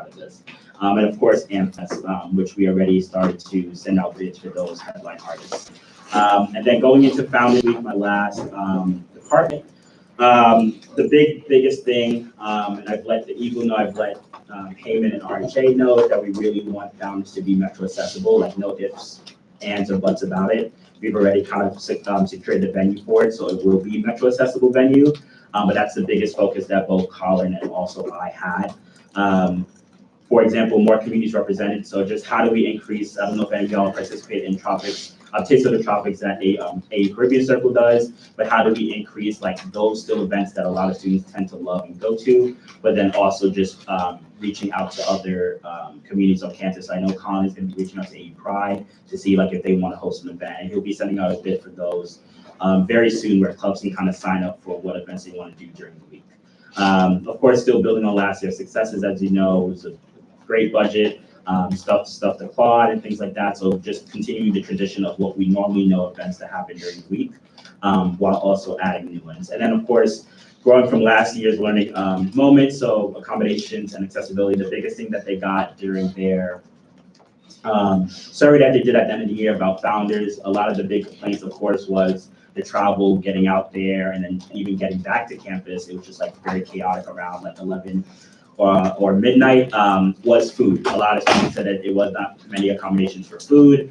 proud of this. And of course, AmFest, which we already started to send out bids for those headline artists. And then going into Founders Week, my last department, the biggest thing, and I've let the Eagle know, I've let Heyman and RHA know that we really want Founders to be metro accessible, like no ifs, ands, or buts about it. We've already kind of secured the venue for it, so it will be metro accessible venue. But that's the biggest focus that both Colin and also I had. For example, more communities represented. So just how do we increase, I don't know if any of y'all participate in Tropics, Taste of the Tropics that a Caribbean Circle does, but how do we increase like those still events that a lot of students tend to love and go to, but then also just reaching out to other communities on campus. I know Colin is going to be reaching out to AU Pride to see like if they want to host an event, and he'll be sending out a bid for those very soon, where clubs can kind of sign up for what events they want to do during the week. Of course, still building on last year's successes, as you know, it was a great budget, stuff to Claude and things like that. So just continuing the tradition of what we normally know events that happen during the week, while also adding new ones. And then of course, growing from last year's learning moment, so accommodations and accessibility, the biggest thing that they got during their survey that they did at the end of the year about Founders, a lot of the big complaints, of course, was the travel, getting out there, and then even getting back to campus. It was just like very chaotic around like 11 or midnight. Was food. A lot of students said that it was not many accommodations for food.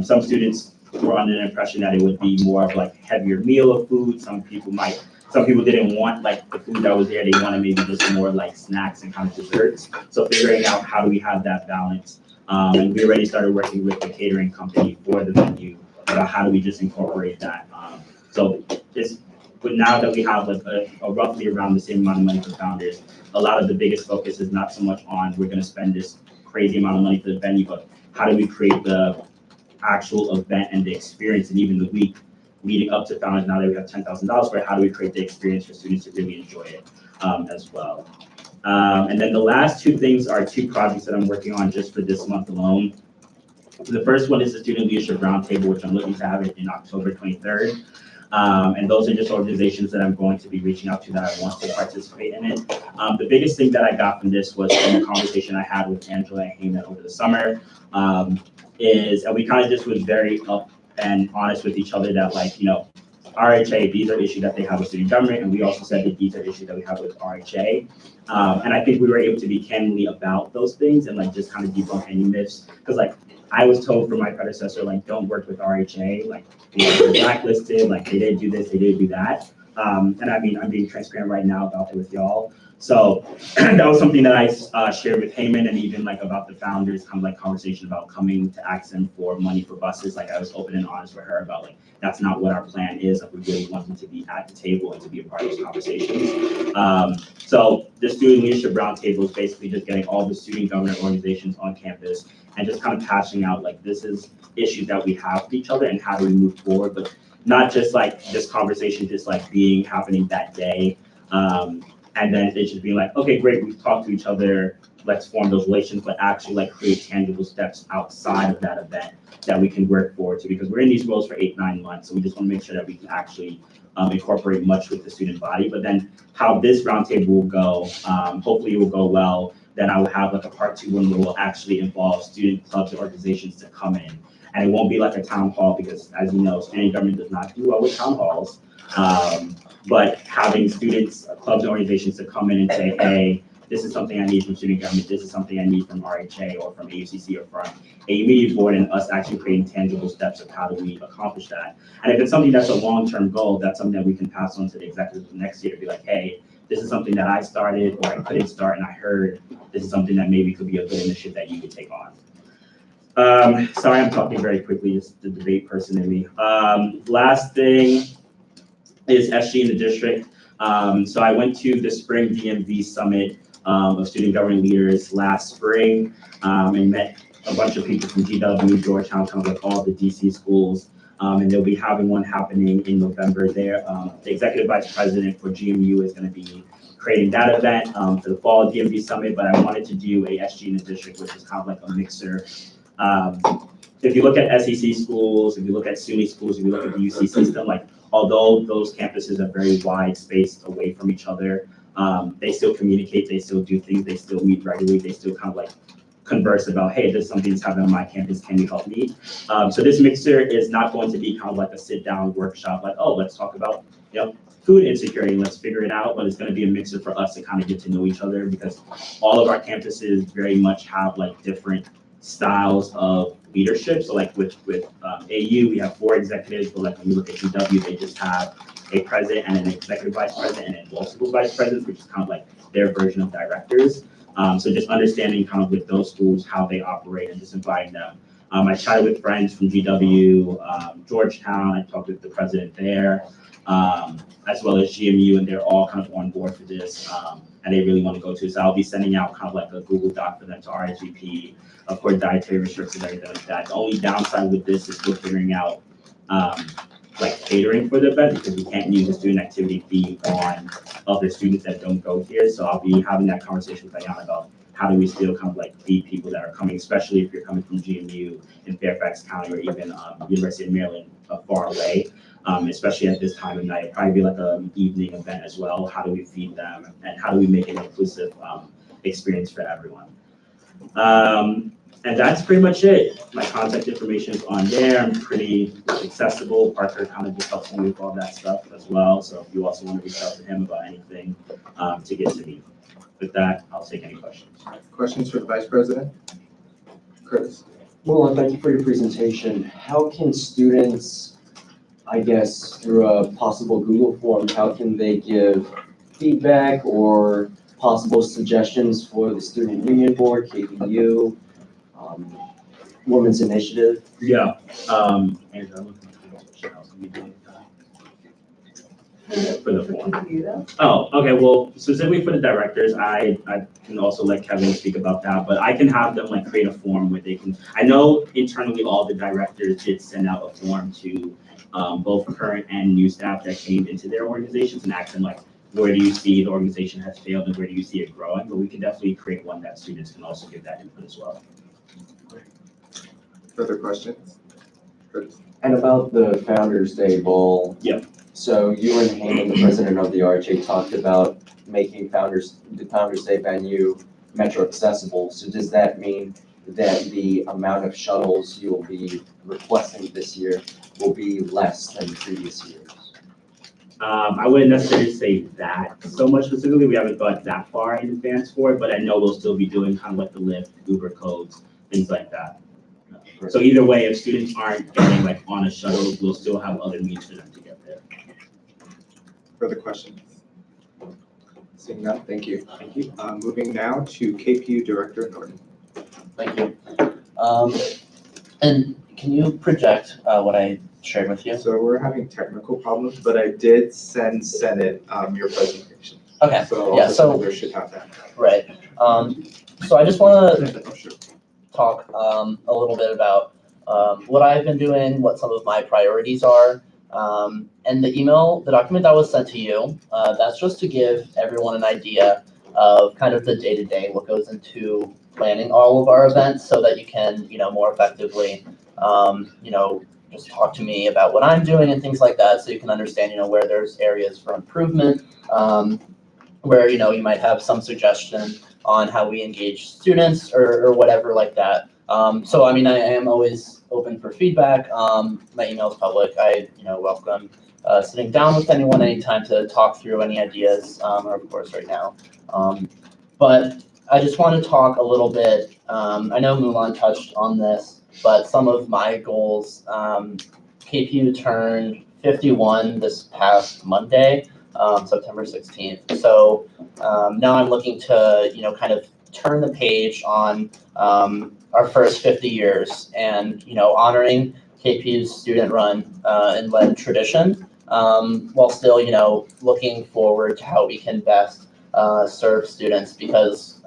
Some students were under the impression that it would be more of like heavier meal of food. Some people didn't want like the food that was there. They wanted maybe just more like snacks and kind of desserts. So figuring out how do we have that balance. And we already started working with the catering company for the venue about how do we just incorporate that. But now that we have a roughly around the same amount of money for Founders, a lot of the biggest focus is not so much on we're going to spend this crazy amount of money for the venue, but how do we create the actual event and the experience, and even the week leading up to Founders. Now that we have $10,000 for it, how do we create the experience for students to really enjoy it as well? And then the last two things are two projects that I'm working on just for this month alone. The first one is the Student Leadership Roundtable, which I'm looking to have it in October 23rd. And those are just organizations that I'm going to be reaching out to that I want to participate in it. The biggest thing that I got from this was from the conversation I had with Angela and Heyman over the summer, and we kind of just was very up and honest with each other that, like, you know, RHA, these are issues that they have with student government, and we also said that these are issues that we have with RHA. And I think we were able to be candidly about those things and like just kind of debunk any myths, because like I was told from my predecessor, like, don't work with RHA, like they're blacklisted, like they didn't do this, they didn't do that. And I mean, I'm being transparent right now about it with y'all. So that was something that I shared with Heyman, and even like about the Founders, kind of like conversation about coming to ask them for money for buses. Like I was open and honest with her about like, that's not what our plan is. Like we really want them to be at the table and to be a part of those conversations. So the Student Leadership Roundtable is basically just getting all the student government organizations on campus and just kind of hashing out like, this is issues that we have with each other and how do we move forward, but not just like this conversation just like happening that day. And then it should be like, okay, great, we've talked to each other, let's form those relations, but actually like create tangible steps outside of that event that we can work forward to, because we're in these roles for 8-9 months. So we just want to make sure that we can actually incorporate much with the student body. But then how this roundtable will go, hopefully it will go well. Then I will have like a part 2 one where we'll actually involve student clubs and organizations to come in. And it won't be like a town hall, because as you know, student government does not do well with town halls. But having students, clubs, and organizations to come in and say, hey, this is something I need from student government, this is something I need from RHA or from AUCC or from AU Board, and us actually creating tangible steps of how do we accomplish that. And if it's something that's a long-term goal, that's something that we can pass on to the executives next year to be like, hey, this is something that I started or I couldn't start, and I heard this is something that maybe could be a good initiative that you could take on. Sorry, I'm talking very quickly, just the debate person in me. Last thing is SG in the district. So I went to the spring DMV summit of student government leaders last spring and met a bunch of people from GW, Georgetown, kind of like all the DC schools. And they'll be having one happening in November there. The executive vice president for GMU is going to be creating that event for the fall DMV summit, but I wanted to do a SG in the district, which is kind of like a mixer. If you look at SEC schools, if you look at SUNY schools, if you look at the UC system, like although those campuses are very wide spaced away from each other, They still communicate, they still do things, they still meet regularly, they still kind of like converse about, hey, there's something's happening on my campus, can you help me? So this mixer is not going to be kind of like a sit down workshop, like, oh, let's talk about, food insecurity, let's figure it out, but it's going to be a mixer for us to kind of get to know each other, because all of our campuses very much have like different styles of leadership. So like with AU, we have 4 executives, but like when you look at UW, they just have a president and an executive vice president and then multiple vice presidents, which is kind of like their version of directors. So just understanding kind of with those schools, how they operate and just inviting them. I chatted with friends from GW, Georgetown, I talked with the president there, as well as GMU, and they're all kind of on board for this, and they really want to go to. So I'll be sending out kind of like a Google Doc for them to RSVP. Of course, dietary restrictions, everything like that. The only downside with this is we're figuring out like catering for the event, because we can't use the student activity fee on other students that don't go here. So I'll be having that conversation with Diana about how do we still kind of like feed people that are coming, especially if you're coming from GMU in Fairfax County or even University of Maryland far away, especially at this time of night. It'll probably be like an evening event as well. How do we feed them and how do we make it an inclusive experience for everyone? And that's pretty much it. My contact information is on there. I'm pretty accessible. Parker kind of just helps me with all that stuff as well. So if you also want to reach out to him about anything to get to me. With that, I'll take any questions. Questions for the Vice President? Curtis? Well, thank you for your presentation. How can students, I guess, through a possible Google form, how can they give feedback or possible suggestions for the Student Union Board, KBU, Women's Initiative? Yeah. Andrew, I'm looking for the form. Oh, okay. Well, specifically for the directors, I can also let Kevin speak about that, but I can have them like create a form where they can. I know internally all the directors did send out a form to both current and new staff that came into their organizations and ask them like, where do you see the organization has failed and where do you see it growing? But we can definitely create one that students can also give that input as well. Further questions? Curtis? And about the Founders Day Bowl. Yep. So you and Hayden, the president of the RHA, talked about making the Founders Day venue metro accessible. So does that mean that the amount of shuttles you will be requesting this year will be less than previous years? I wouldn't necessarily say that so much specifically. We haven't thought that far in advance for it, but I know we'll still be doing kind of like the Lyft, Uber codes, things like that. So either way, if students aren't getting like on a shuttle, we'll still have other means for them to get there. Further questions? Seeing none, thank you. Thank you. Moving now to KPU Director Norton. Thank you. And can you project what I shared with you? So we're having technical problems, but I did send Senate your presentation. Okay, So yeah, all the so, senators should have that. right. So I just want to talk a little bit about what I've been doing, what some of my priorities are. And the document that was sent to you, that's just to give everyone an idea of kind of the day-to-day, what goes into planning all of our events so that you can, more effectively, just talk to me about what I'm doing and things like that so you can understand, where there's areas for improvement, where, you might have some suggestion on how we engage students or whatever like that. So, I am always open for feedback. My email is public. I, welcome sitting down with anyone anytime to talk through any ideas, or of course right now. But I just want to talk a little bit. I know Mulan touched on this, but some of my goals, KPU turned 51 this past Monday, September 16th. So now I'm looking to, kind of turn the page on our first 50 years and, honoring KPU's student-run and led tradition, while still, looking forward to how we can best serve students, because,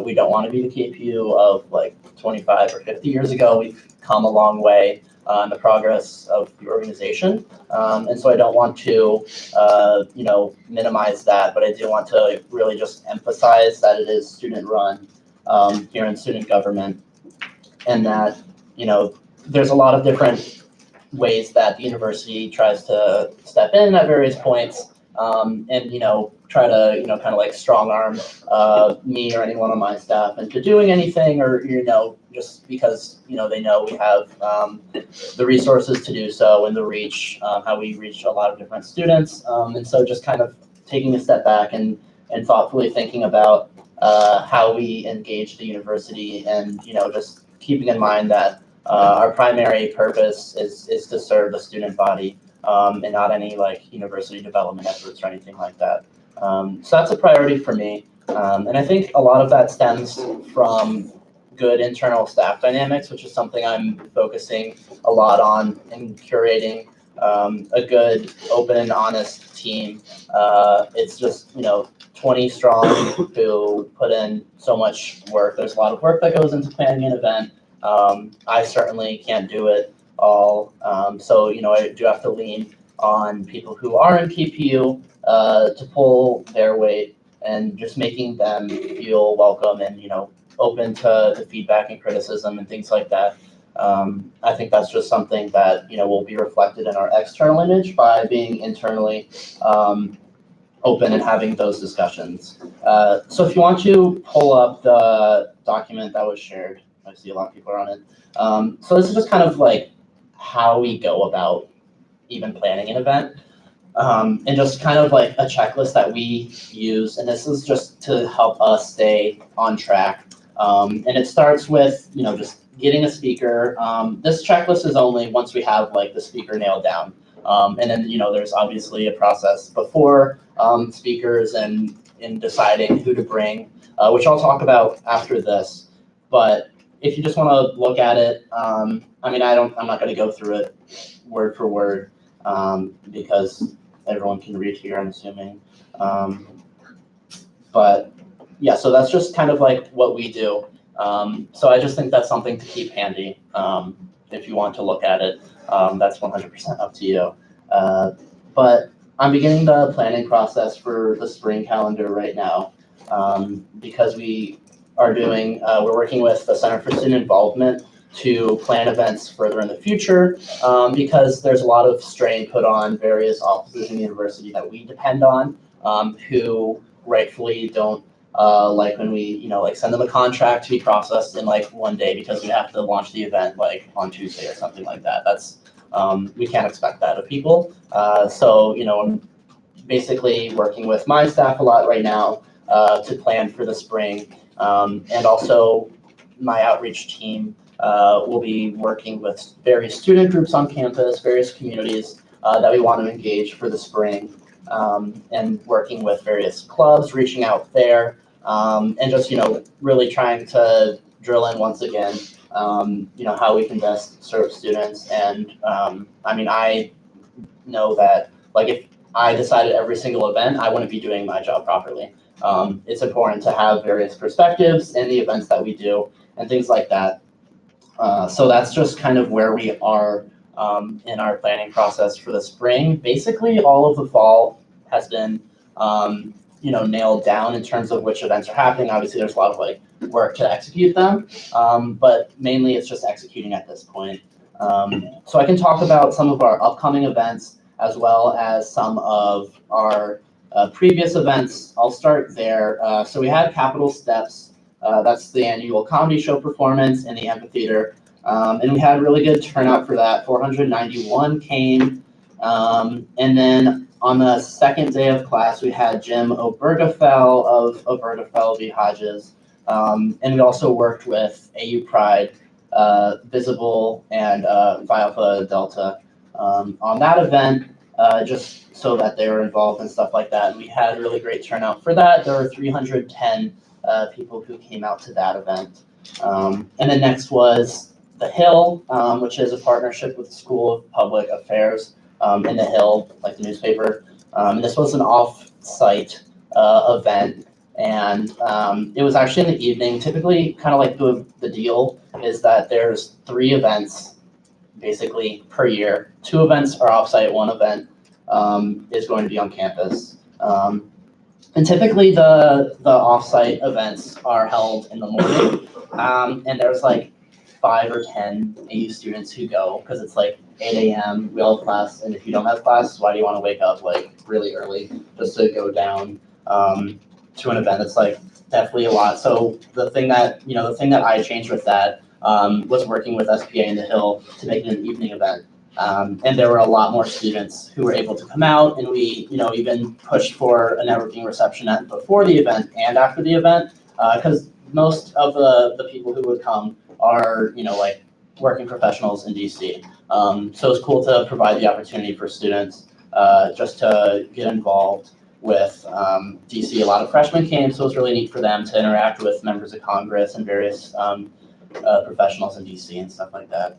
we don't want to be the KPU of like 25 or 50 years ago. We've come a long way in the progress of the organization. And so I don't want to, minimize that, but I do want to really just emphasize that it is student-run here in student government, and that, there's a lot of different ways that the university tries to step in at various points. and, try to, kind of like strong arm me or anyone on my staff into doing anything, or, just because, they know we have the resources to do so and the reach, how we reach a lot of different students. And so just kind of taking a step back and thoughtfully thinking about how we engage the university, and, just keeping in mind that our primary purpose is to serve the student body, and not any like university development efforts or anything like that. So that's a priority for me. And I think a lot of that stems from good internal staff dynamics, which is something I'm focusing a lot on in curating a good, open, and honest team. It's just, 20 strong who put in so much work. There's a lot of work that goes into planning an event. I certainly can't do it all. So, I do have to lean on people who are in PPU to pull their weight, and just making them feel welcome and, open to feedback and criticism and things like that. I think that's just something that, will be reflected in our external image by being internally open and having those discussions. So if you want to pull up the document that was shared, I see a lot of people are on it. So this is just kind of like how we go about even planning an event. And just kind of like a checklist that we use, and this is just to help us stay on track. And it starts with, just getting a speaker. This checklist is only once we have like the speaker nailed down. And then, there's obviously a process before speakers and in deciding who to bring, which I'll talk about after this. But if you just want to look at it, I'm not going to go through it word for word, because everyone can read here, I'm assuming. But yeah, so that's just kind of like what we do. So I just think that's something to keep handy. If you want to look at it, that's 100% up to you. But I'm beginning the planning process for the spring calendar right now, because we're working with the Center for Student Involvement to plan events further in the future, because there's a lot of strain put on various offices in the university that we depend on, who rightfully don't like when we, send them a contract to be processed in like one day because we have to launch the event like on Tuesday or something like that. That's we can't expect that of people. So, I'm basically working with my staff a lot right now to plan for the spring, and also my outreach team will be working with various student groups on campus, various communities that we want to engage for the spring, and working with various clubs, reaching out there, and just, really trying to drill in once again, how we can best serve students. And I know that like if I decided every single event, I wouldn't be doing my job properly. It's important to have various perspectives in the events that we do and things like that. So that's just kind of where we are in our planning process for the spring. Basically, all of the fall has been, nailed down in terms of which events are happening. Obviously, there's a lot of like work to execute them, but mainly it's just executing at this point. So I can talk about some of our upcoming events as well as some of our previous events. I'll start there. So we had Capital Steps. That's the annual comedy show performance in the amphitheater. And we had a really good turnout for that. 491 came. And then on the second day of class, we had Jim Obergefell of Obergefell v. Hodges. And we also worked with AU Pride, Visible, and Phi Alpha Delta on that event, just so that they were involved and stuff like that. And we had a really great turnout for that. There were 310 people who came out to that event. And then next was The Hill, which is a partnership with the School of Public Affairs in The Hill, like the newspaper. This was an off-site event, and it was actually in the evening. Typically, kind of like the deal is that there's 3 events basically per year. 2 events are off-site, 1 event is going to be on campus. And typically the off-site events are held in the morning, and there's like 5 or 10 AU students who go, because it's like 8 a.m., we all have class, and if you don't have class, why do you want to wake up like really early just to go down to an event? It's like definitely a lot. So the thing that I changed with that was working with SPA in the Hill to make it an evening event. And there were a lot more students who were able to come out, and we, even pushed for a networking reception before the event and after the event, because most of the people who would come are, like working professionals in DC. So it's cool to provide the opportunity for students just to get involved with DC. A lot of freshmen came, so it was really neat for them to interact with members of Congress and various professionals in DC and stuff like that.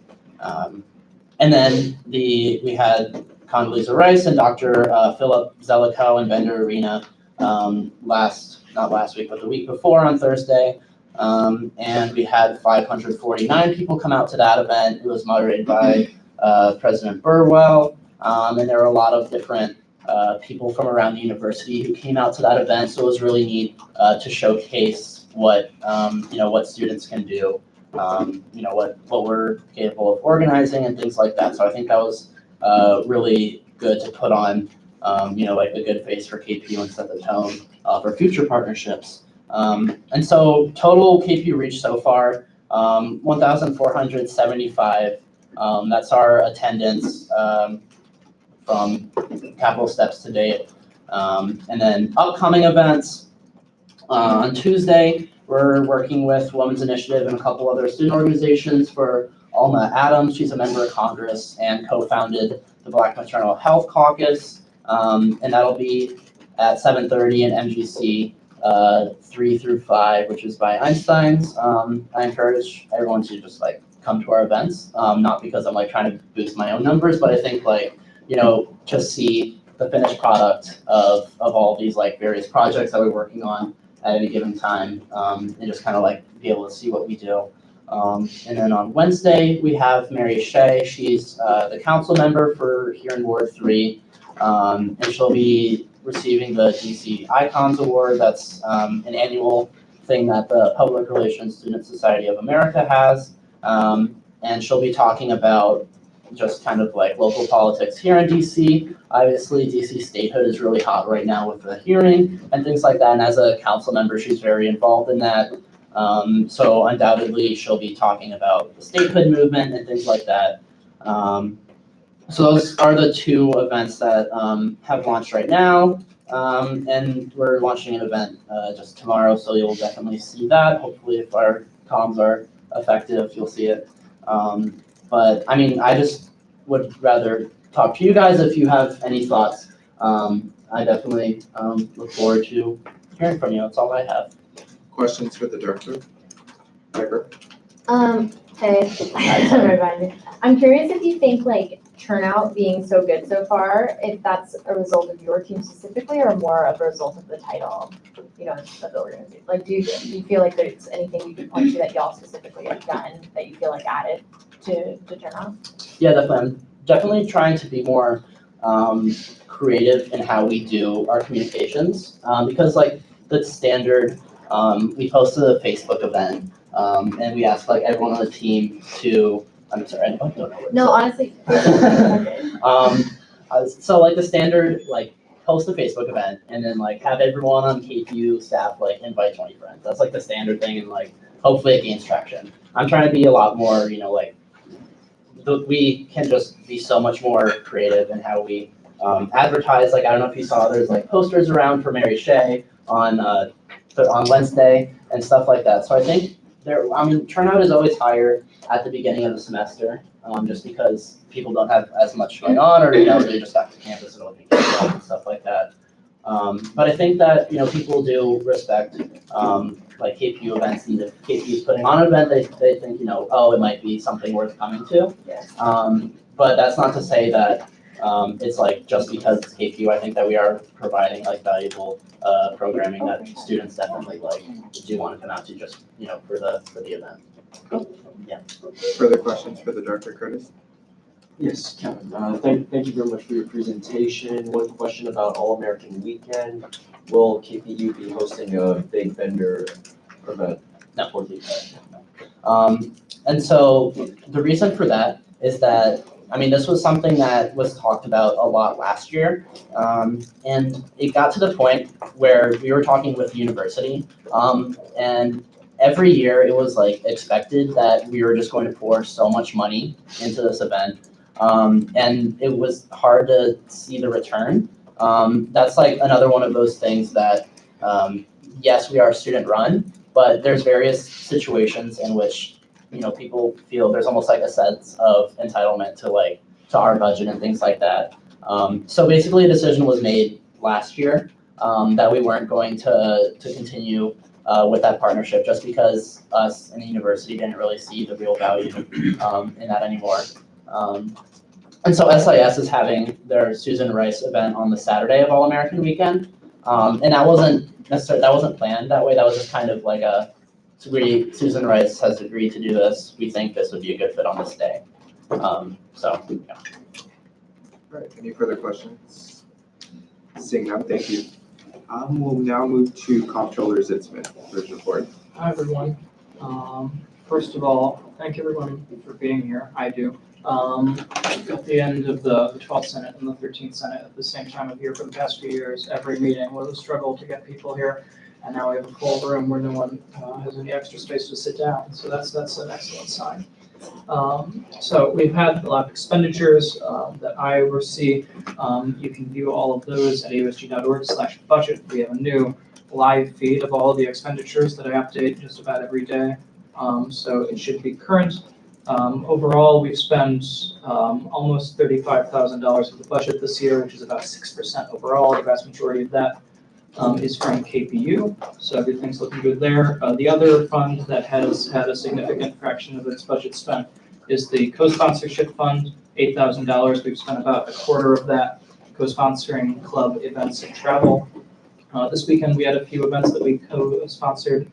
And then we had Condoleezza Rice and Dr. Philip Zelikow and Bender Arena not last week, but the week before on Thursday. And we had 549 people come out to that event. It was moderated by President Burwell. And there were a lot of different people from around the university who came out to that event. So it was really neat to showcase what students can do. What we're capable of organizing and things like that. So I think that was really good to put on, like a good face for KPU and set the tone for future partnerships. And so total KPU reach so far, 1,475. That's our attendance from Capital Steps to date. And then upcoming events on Tuesday, we're working with Women's Initiative and a couple other student organizations for Alma Adams. She's a member of Congress and co-founded the Black Maternal Health Caucus. And that'll be at 7:30 in MGC 3 through 5, which is by Einstein's. I encourage everyone to just come to our events, not because I'm trying to boost my own numbers, but I think just see the finished product of all these various projects that we're working on at any given time, and just be able to see what we do. And then on Wednesday, we have Mary Shea. She's the council member for here in Ward 3, and she'll be receiving the DC Icons Award. That's an annual thing that the Public Relations Student Society of America has. And she'll be talking about just local politics here in DC. Obviously, DC statehood is really hot right now with the hearing and things like that. And as a council member, she's very involved in that. So undoubtedly, she'll be talking about the statehood movement and things like that. So those are the two events that have launched right now. And we're launching an event just tomorrow, so you'll definitely see that. Hopefully, if our comms are effective, you'll see it. But I mean, I just would rather talk to you guys if you have any thoughts. I definitely look forward to hearing from you. That's all I have. Questions for the director? Piper? Hey, everybody. I'm curious if you think turnout being so good so far, if that's a result of your team specifically or more of a result of the title, of the organization. Do you feel like there's anything you could point to that y'all specifically have done that you feel added to turnout? Yeah, definitely. I'm definitely trying to be more creative in how we do our communications, because the standard, we posted a Facebook event, and we asked everyone on the team to, I'm sorry, I don't know. No, honestly. So the standard, post a Facebook event and then have everyone on KPU staff invite 20 friends. That's the standard thing, and hopefully it gains traction. I'm trying to be a lot more, we can just be so much more creative in how we advertise. I don't know if you saw, there's posters around for Mary Shea on Wednesday and stuff like that. So I think turnout is always higher at the beginning of the semester, just because people don't have as much going on, or they just got to campus and looking at and stuff like that. But I think that people do respect KPU events, and if KPU is putting on an event, they think it might be something worth coming to. Yes. But that's not to say that it's just because it's KPU. I think that we are providing valuable programming that students definitely do want to come out to, just for the event. Yeah. Further questions for the director, Curtis? Yes, Kevin, thank you very much for your presentation. One question about All-American Weekend. Will KPU be hosting a big vendor event? No. And so the reason for that is that, I mean, this was something that was talked about a lot last year. And it got to the point where we were talking with the university, and every year it was like expected that we were just going to pour so much money into this event. And it was hard to see the return. That's like another one of those things that, yes, we are student run, but there's various situations in which, you know, people feel there's almost like a sense of entitlement to our budget and things like that. So basically a decision was made last year, that we weren't going to continue with that partnership just because us and the university didn't really see the real value in that anymore. And so SIS is having their Susan Rice event on the Saturday of All American Weekend. And that wasn't planned that way. That was just kind of like Susan Rice has agreed to do this. We think this would be a good fit on this day. So, yeah. All right, any further questions? Seeing none, thank you. We'll now move to Comptroller Zitzman for his report. Hi, everyone. First of all, thank everyone for being here. I do. At the end of the 12th Senate and the 13th Senate at the same time of year for the past few years, every meeting was a struggle to get people here. And now we have a full room where no one has any extra space to sit down. So that's an excellent sign. So we've had a lot of expenditures that I oversee. You can view all of those at ausg.org/budget. We have a new live feed of all of the expenditures that I update just about every day. So it should be current. Overall, we've spent almost $35,000 of the budget this year, which is about 6% overall. The vast majority of that is from KPU, so everything's looking good there. The other fund that has had a significant fraction of its budget spent is the co-sponsorship fund, $8,000. We've spent about a quarter of that co-sponsoring club events and travel. This weekend, we had a few events that we co-sponsored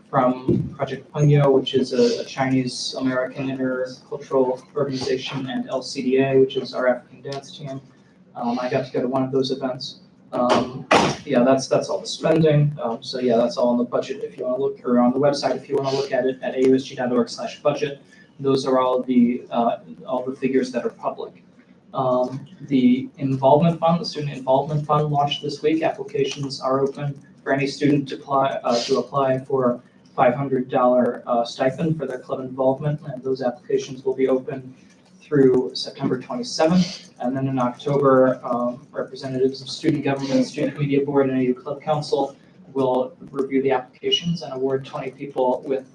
from Project Pengyo, which is a Chinese-American intercultural organization, and LCDA, which is our African dance team. I got to go to one of those events. Yeah, that's all the spending. So yeah, that's all on the budget if you want to look, or on the website if you want to look at it at ausg.org/budget. Those are all the figures that are public. The involvement fund, the student involvement fund, launched this week. Applications are open for any student to apply for $500 stipend for their club involvement, and those applications will be open through September 27th. And then in October, representatives of student government, student media board, and AU club council will review the applications and award 20 people with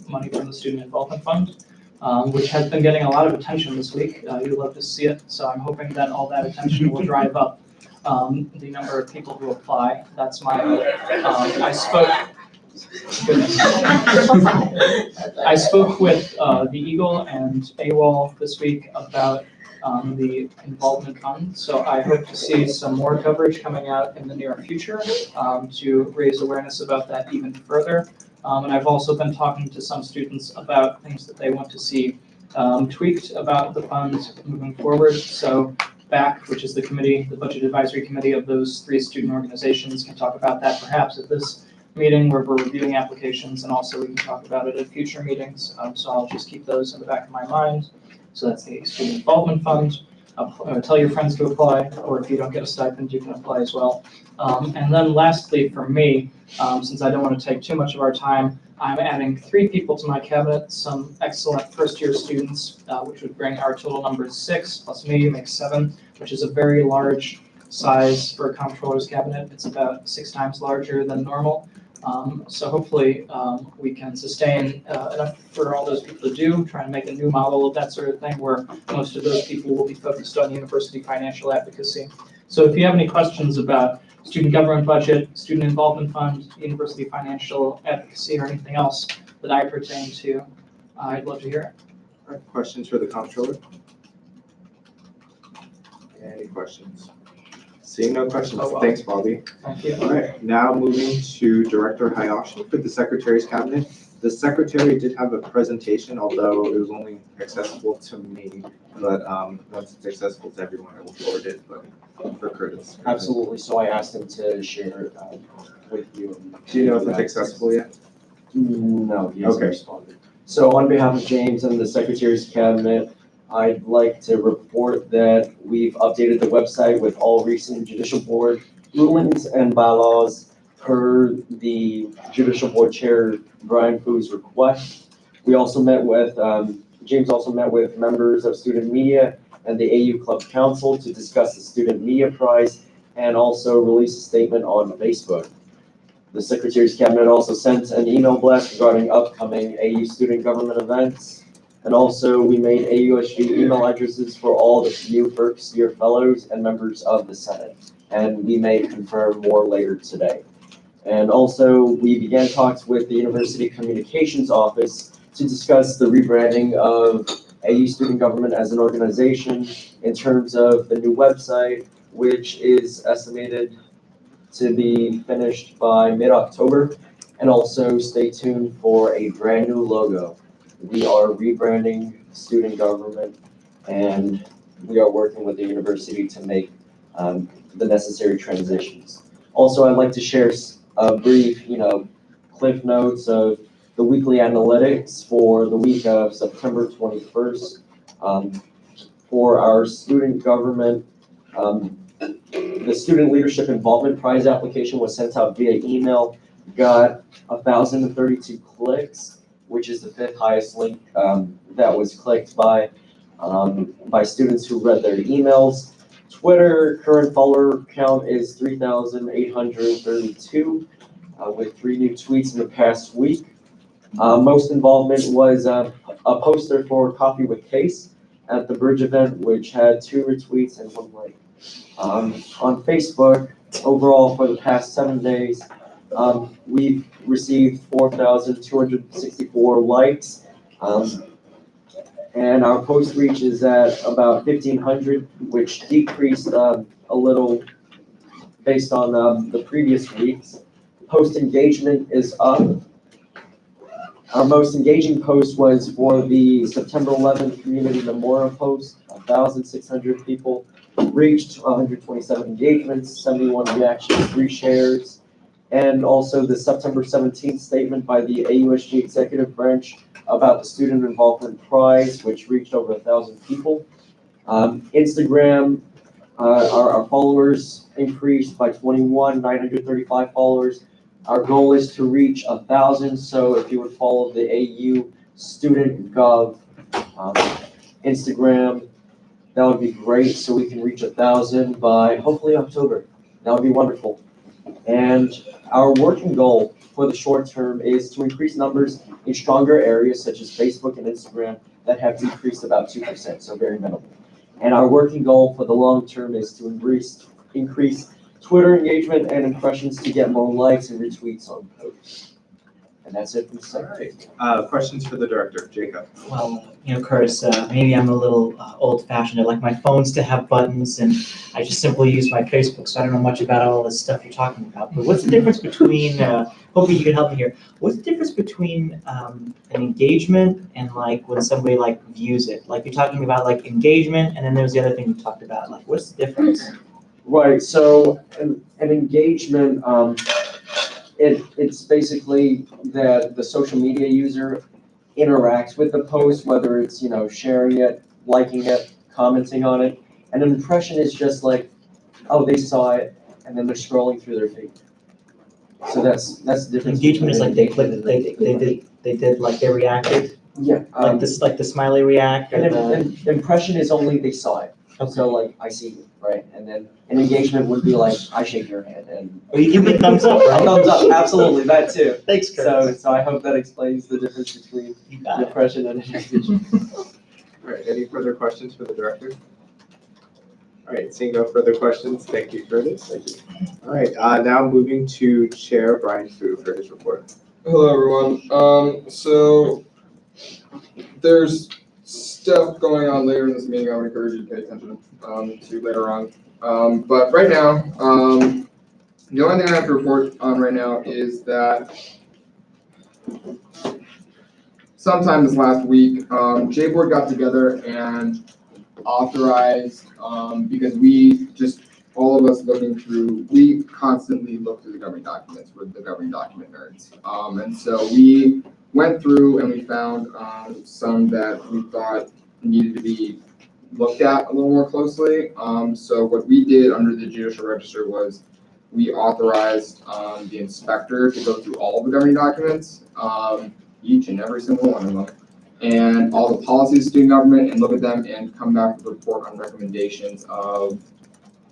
money from the student involvement fund, which has been getting a lot of attention this week. You'd love to see it. So I'm hoping that all that attention will drive up the number of people who apply. That's my hope. I spoke with the Eagle and AWOL this week about the involvement fund. So I hope to see some more coverage coming out in the near future to raise awareness about that even further. And I've also been talking to some students about things that they want to see tweaked about the funds moving forward. So BAC, which is the committee, the budget advisory committee of those 3 student organizations, can talk about that perhaps at this meeting where we're reviewing applications, and also we can talk about it at future meetings. So I'll just keep those in the back of my mind. So that's the student involvement fund. Tell your friends to apply, or if you don't get a stipend, you can apply as well. And then lastly, for me, since I don't want to take too much of our time, I'm adding 3 people to my cabinet, some excellent first-year students, which would bring our total number to 6, plus me makes 7, which is a very large size for a comptroller's cabinet. It's about 6 times larger than normal. So hopefully we can sustain enough for all those people to do, try and make a new model of that sort of thing where most of those people will be focused on university financial advocacy. So if you have any questions about student government budget, student involvement fund, university financial advocacy, or anything else that I pertain to, I'd love to hear it. All right, questions for the comptroller? Any questions? Seeing no questions, Oh, well. Thanks, Bobby. Thank you. All right, now moving to Director Hayashi for the Secretary's Cabinet. The Secretary did have a presentation, although it was only accessible to me, but once it's accessible to everyone, I will forward it, but for Curtis. Absolutely, so I asked him to share it with you. Do you know if it's accessible yet? No, he hasn't Okay. responded. So on behalf of James and the Secretary's Cabinet, I'd like to report that we've updated the website with all recent Judicial Board rulings and bylaws per the Judicial Board Chair Brian Fu's request. We also met with, James also met with members of student media and the AU Club Council to discuss the Student Media Prize and also release a statement on Facebook. The Secretary's Cabinet also sent an email blast regarding upcoming AU student government events. And also we made AUSG email addresses for all the new first year fellows and members of the Senate. And we may confirm more later today. And also we began talks with the University Communications Office to discuss the rebranding of AU student government as an organization in terms of the new website, which is estimated to be finished by mid-October, and also stay tuned for a brand new logo. We are rebranding student government, and we are working with the university to make the necessary transitions. Also, I'd like to share a brief, cliff notes of the weekly analytics for the week of September 21st. For our student government, the Student Leadership Involvement Prize application was sent out via email, got 1,032 clicks, which is the 5th highest link that was clicked by students who read their emails. Twitter current follower count is 3,832 with 3 new tweets in the past week. Most involvement was a poster for Coffee with Case at the Bridge event, which had 2 retweets and 1 like. On Facebook, overall for the past 7 days, we've received 4,264 likes, and our post reach is at about 1,500, which decreased a little based on the previous weeks. Post engagement is up. Our most engaging post was for the September 11th Community Memorial post. 1,600 people reached, 127 engagements, 71 reactions, 3 shares, and also the September 17th statement by the AUSG Executive Branch about the Student Involvement Prize, which reached over 1,000 people. Instagram, our followers increased by 21, 935 followers. Our goal is to reach 1,000, so if you would follow the AU Student Gov Instagram, that would be great, so we can reach 1,000 by hopefully October. That would be wonderful. And our working goal for the short term is to increase numbers in stronger areas such as Facebook and Instagram that have decreased about 2%, so very minimal. And our working goal for the long term is to increase Twitter engagement and impressions to get more likes and retweets on posts. And that's it from the secretary. Questions for the director, Jacob? Well, Curtis, maybe I'm a little old-fashioned. I like my phones to have buttons, and I just simply use my Facebook, so I don't know much about all this stuff you're talking about. But what's the difference between, hopefully you can help me here, what's the difference between an engagement and like when somebody like views it? Like you're talking about like engagement, and then there's the other thing you talked about. Like what's the difference? Right, so an engagement, it's basically that the social media user interacts with the post, whether it's, sharing it, liking it, commenting on it. And an impression is just like, oh, they saw it, and then they're scrolling through their feed. So that's the difference. Engagement is like they clicked, they did like they reacted, Yeah. like this, like the smiley react. Or And the, impression is only they saw it. So like, I see you, right? And then an engagement would be like, I shake your hand and. or you give me a thumbs up, right? Thumbs up, absolutely, that too. Thanks, Curtis. So I hope that explains the difference between You got an it. impression and an engagement. All right, any further questions for the director? All right, seeing no further questions, thank you, Curtis. Thank you. All right, now moving to Chair Brian Fu for his report. Hello, everyone. So there's stuff going on later in this meeting I would encourage you to pay attention to later on. But right now, the only thing I have to report on right now is that sometime this last week, J-Board got together and authorized, because all of us we constantly look through the governing documents. We're the governing document nerds. And so we went through and we found some that we thought needed to be looked at a little more closely. So what we did under the judicial register was we authorized the inspector to go through all of the governing documents, each and every single one of them, and all the policies of student government, and look at them and come back with a report on recommendations of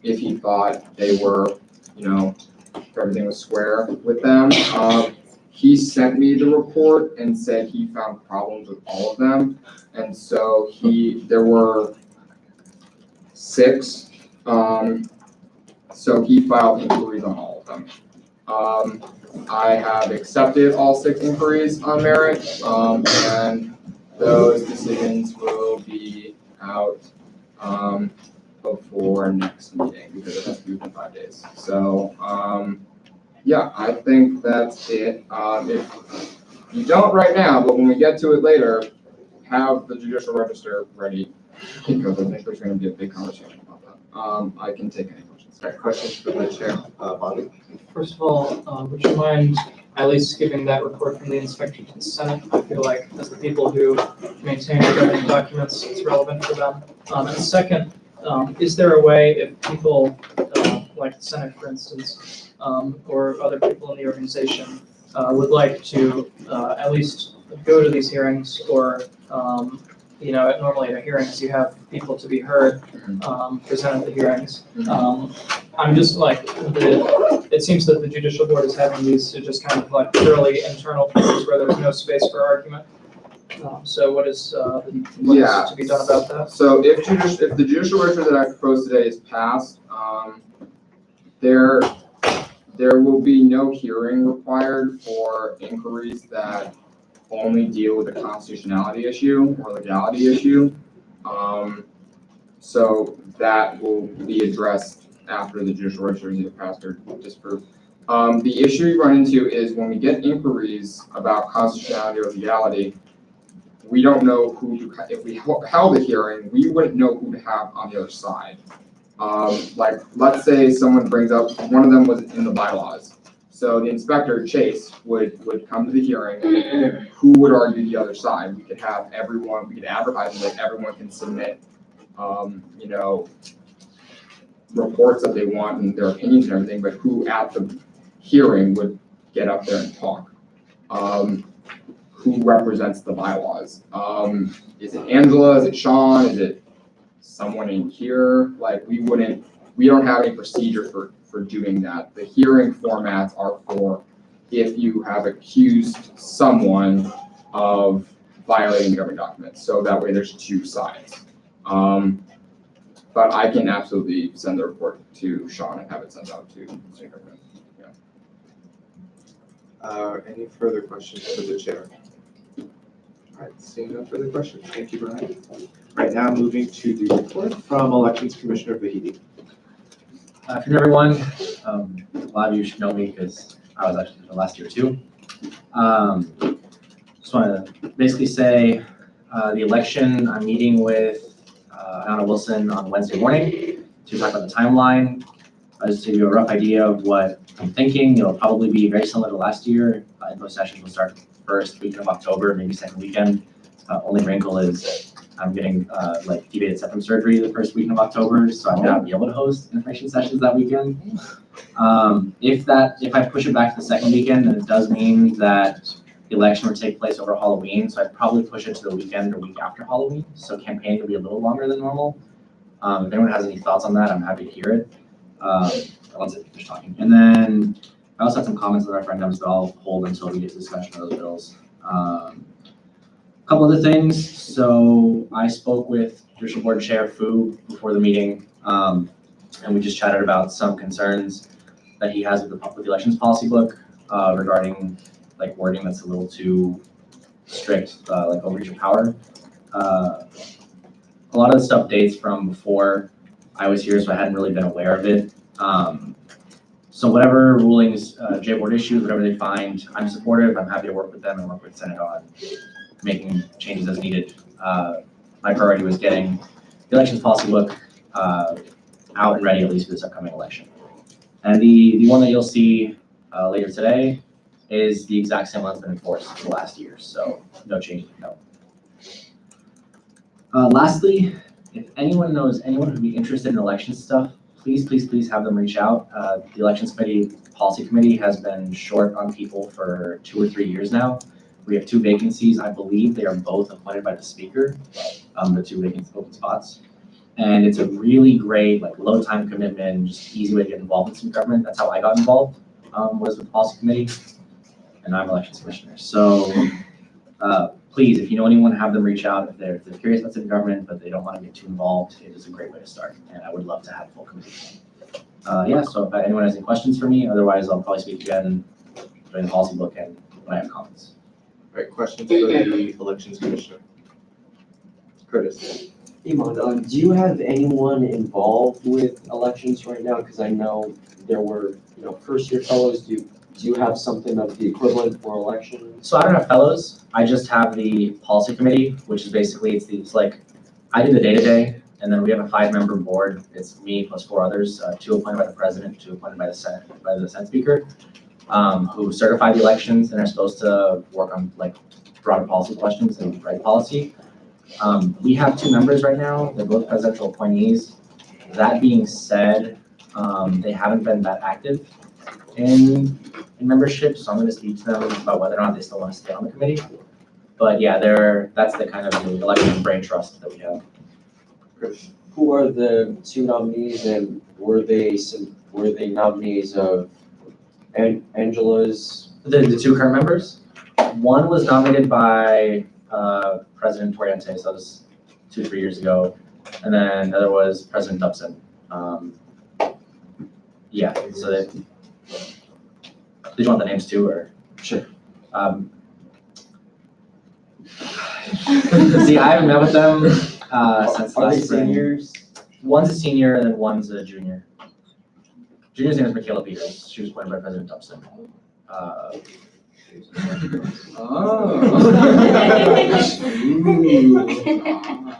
if he thought they were, if everything was square with them. He sent me the report and said he found problems with all of them. And so there were 6. So he filed inquiries on all of them. I have accepted all 6 inquiries on merit, and those decisions will be out before next meeting because it has to be within 5 days. So, yeah, I think that's it. If you don't right now, but when we get to it later, have the judicial register ready because I think there's going to be a big conversation about that. I can take any questions. All right, questions for the chair, Bobby? First of all, would you mind at least giving that report from the inspector to the Senate? I feel like as the people who maintain the governing documents, it's relevant for them. And second, is there a way if people, like the Senate, for instance, or other people in the organization, would like to at least go to these hearings or, normally at hearings, you have people to be heard, present at the hearings. I'm just like, it seems that the judicial board is having these to just kind of like purely internal things where there's no space for argument. So what is to be done about that? So if the judicial register that I proposed today is passed, there will be no hearing required for inquiries that only deal with the constitutionality issue or legality issue. So that will be addressed after the judicial register is either passed or disproved. The issue you run into is when we get inquiries about constitutionality or legality, we don't know if we held a hearing, we wouldn't know who to have on the other side. Like, let's say someone brings up, one of them was in the bylaws. So the inspector, Chase, would come to the hearing, and who would argue the other side? We could have everyone, we could advertise that everyone can submit, reports that they want and their opinions and everything, but who at the hearing would get up there and talk? Who represents the bylaws? Is it Angela? Is it Sean? Is it someone in here? Like, we don't have any procedure for doing that. The hearing formats are for if you have accused someone of violating the governing documents. So that way there's 2 sides. But I can absolutely send the report to Sean and have it sent out to state government. Any further questions for the chair? All right, seeing no further questions, thank you, Brian. Right now, moving to the report from Elections Commissioner Vahidi. Afternoon, everyone. A lot of you should know me because I was actually the last year too. Just want to basically say the election, I'm meeting with Anna Wilson on Wednesday morning to talk about the timeline. Just to give you a rough idea of what I'm thinking, it'll probably be very similar to last year. Info sessions will start first weekend of October, maybe second weekend. Only wrinkle is I'm getting deviated septum surgery the first weekend of October, so I may not be able to host information sessions that weekend. If I push it back to the second weekend, then it does mean that the election would take place over Halloween, so I'd probably push it to the weekend or week after Halloween, so campaign will be a little longer than normal. If anyone has any thoughts on that, I'm happy to hear it. Once I finish talking. And then I also had some comments on the referendums that I'll hold until we get to discussion of those bills. A couple other things. So I spoke with Judicial Board Chair Fu before the meeting, and we just chatted about some concerns that he has with the elections policy book regarding wording that's a little too strict, overreach of power. A lot of the stuff dates from before I was here, so I hadn't really been aware of it. So whatever rulings J Board issues, whatever they find, I'm supportive. I'm happy to work with them and work with Senate on making changes as needed. My priority was getting the elections policy book out and ready at least for this upcoming election. And the one that you'll see later today is the exact same one that's been enforced for the last year, so no change to note. Lastly, if anyone knows anyone who'd be interested in election stuff, please, please, please have them reach out. The Elections Committee, Policy Committee has been short on people for 2 or 3 years now. We have 2 vacancies. I believe they are both appointed by the speaker, the 2 vacant open spots. And it's a really great, like, low time commitment, just easy way to get involved in some government. That's how I got involved, was with the Policy Committee, and I'm Elections Commissioner. So please, if you know anyone, have them reach out if they're curious about city government, but they don't want to get too involved. It is a great way to start, and I would love to have a full committee. Yeah, so if anyone has any questions for me, otherwise I'll probably speak again during the policy book and when I have comments. All right, questions for the Elections Commissioner? Curtis? Iman, do you have anyone involved with elections right now? Because I know there were, first-year fellows. Do you have something of the equivalent for elections? So I don't have fellows. I just have the policy committee, which is basically, it's like, I do the day-to-day, and then we have a 5-member board. It's me plus 4 others, 2 appointed by the president, 2 appointed by the Senate Speaker, who certify the elections and are supposed to work on like broader policy questions and write policy. We have 2 members right now. They're both presidential appointees. That being said, they haven't been that active in membership, so I'm going to speak to them about whether or not they still want to stay on the committee. But yeah, that's the kind of the election brain trust that we have. Who are the 2 nominees, and were they nominees of Angela's? The 2 current members. One was nominated by President Torriente, so that was 2-3 years ago, and then the other was President Dubson. Yeah, so did you want the names too, or? Sure. See, I haven't met with them since Are they last spring. seniors? One's a senior and then one's a junior. Junior's name is Michaela Peters. She was appointed by President Dubson.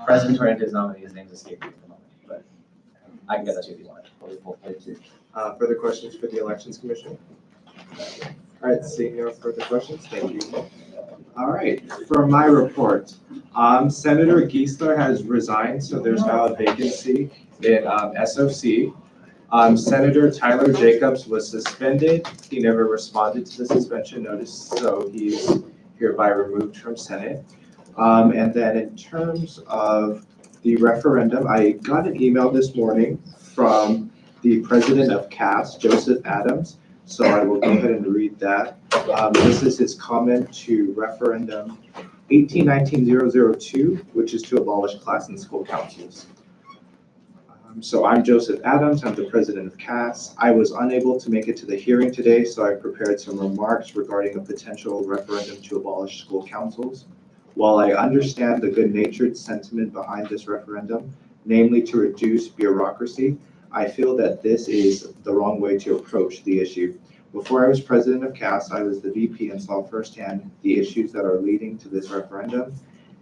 President Torrente's nominee, his name's escaping me at the moment, but I can get that to you if you want it. Wonderful, thank you. Further questions for the Elections Commission? All right, seeing no further questions, thank you. All right, for my report, Senator Geisler has resigned, so there's now a vacancy in SOC. Senator Tyler Jacobs was suspended. He never responded to the suspension notice, so he's hereby removed from Senate. And then in terms of the referendum, I got an email this morning from the president of CAS, Joseph Adams. So I will go ahead and read that. This is his comment to referendum 1819-002, which is to abolish class and school councils. So I'm Joseph Adams, I'm the president of CAS. I was unable to make it to the hearing today, so I prepared some remarks regarding a potential referendum to abolish school councils. While I understand the good-natured sentiment behind this referendum, namely to reduce bureaucracy, I feel that this is the wrong way to approach the issue. Before I was president of CAS, I was the VP and saw firsthand the issues that are leading to this referendum.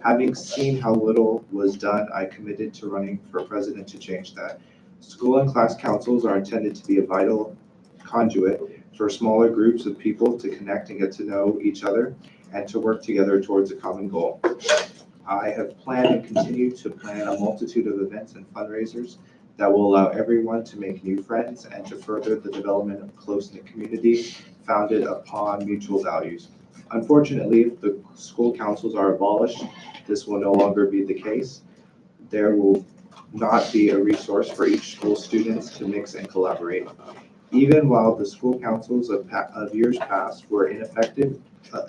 Having seen how little was done, I committed to running for president to change that. School and class councils are intended to be a vital conduit for smaller groups of people to connect and get to know each other and to work together towards a common goal. I have planned and continue to plan a multitude of events and fundraisers that will allow everyone to make new friends and to further the development of a close-knit community founded upon mutual values. Unfortunately, if the school councils are abolished, this will no longer be the case. There will not be a resource for each school students to mix and collaborate. Even while the school councils of years past were ineffective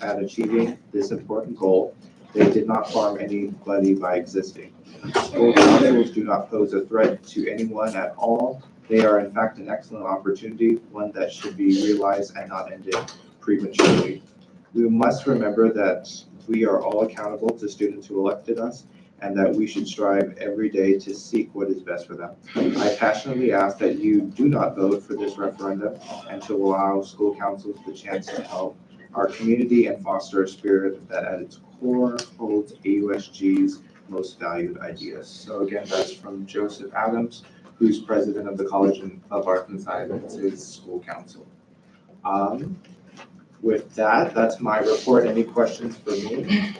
at achieving this important goal, they did not harm anybody by existing. School councils do not pose a threat to anyone at all. They are in fact an excellent opportunity, one that should be realized and not ended prematurely. We must remember that we are all accountable to students who elected us and that we should strive every day to seek what is best for them. I passionately ask that you do not vote for this referendum and to allow school councils the chance to help our community and foster a spirit that at its core holds AUSG's most valued ideas. So again, that's from Joseph Adams, who's president of the College of Arts and Sciences School Council. With that, that's my report. Any questions for me?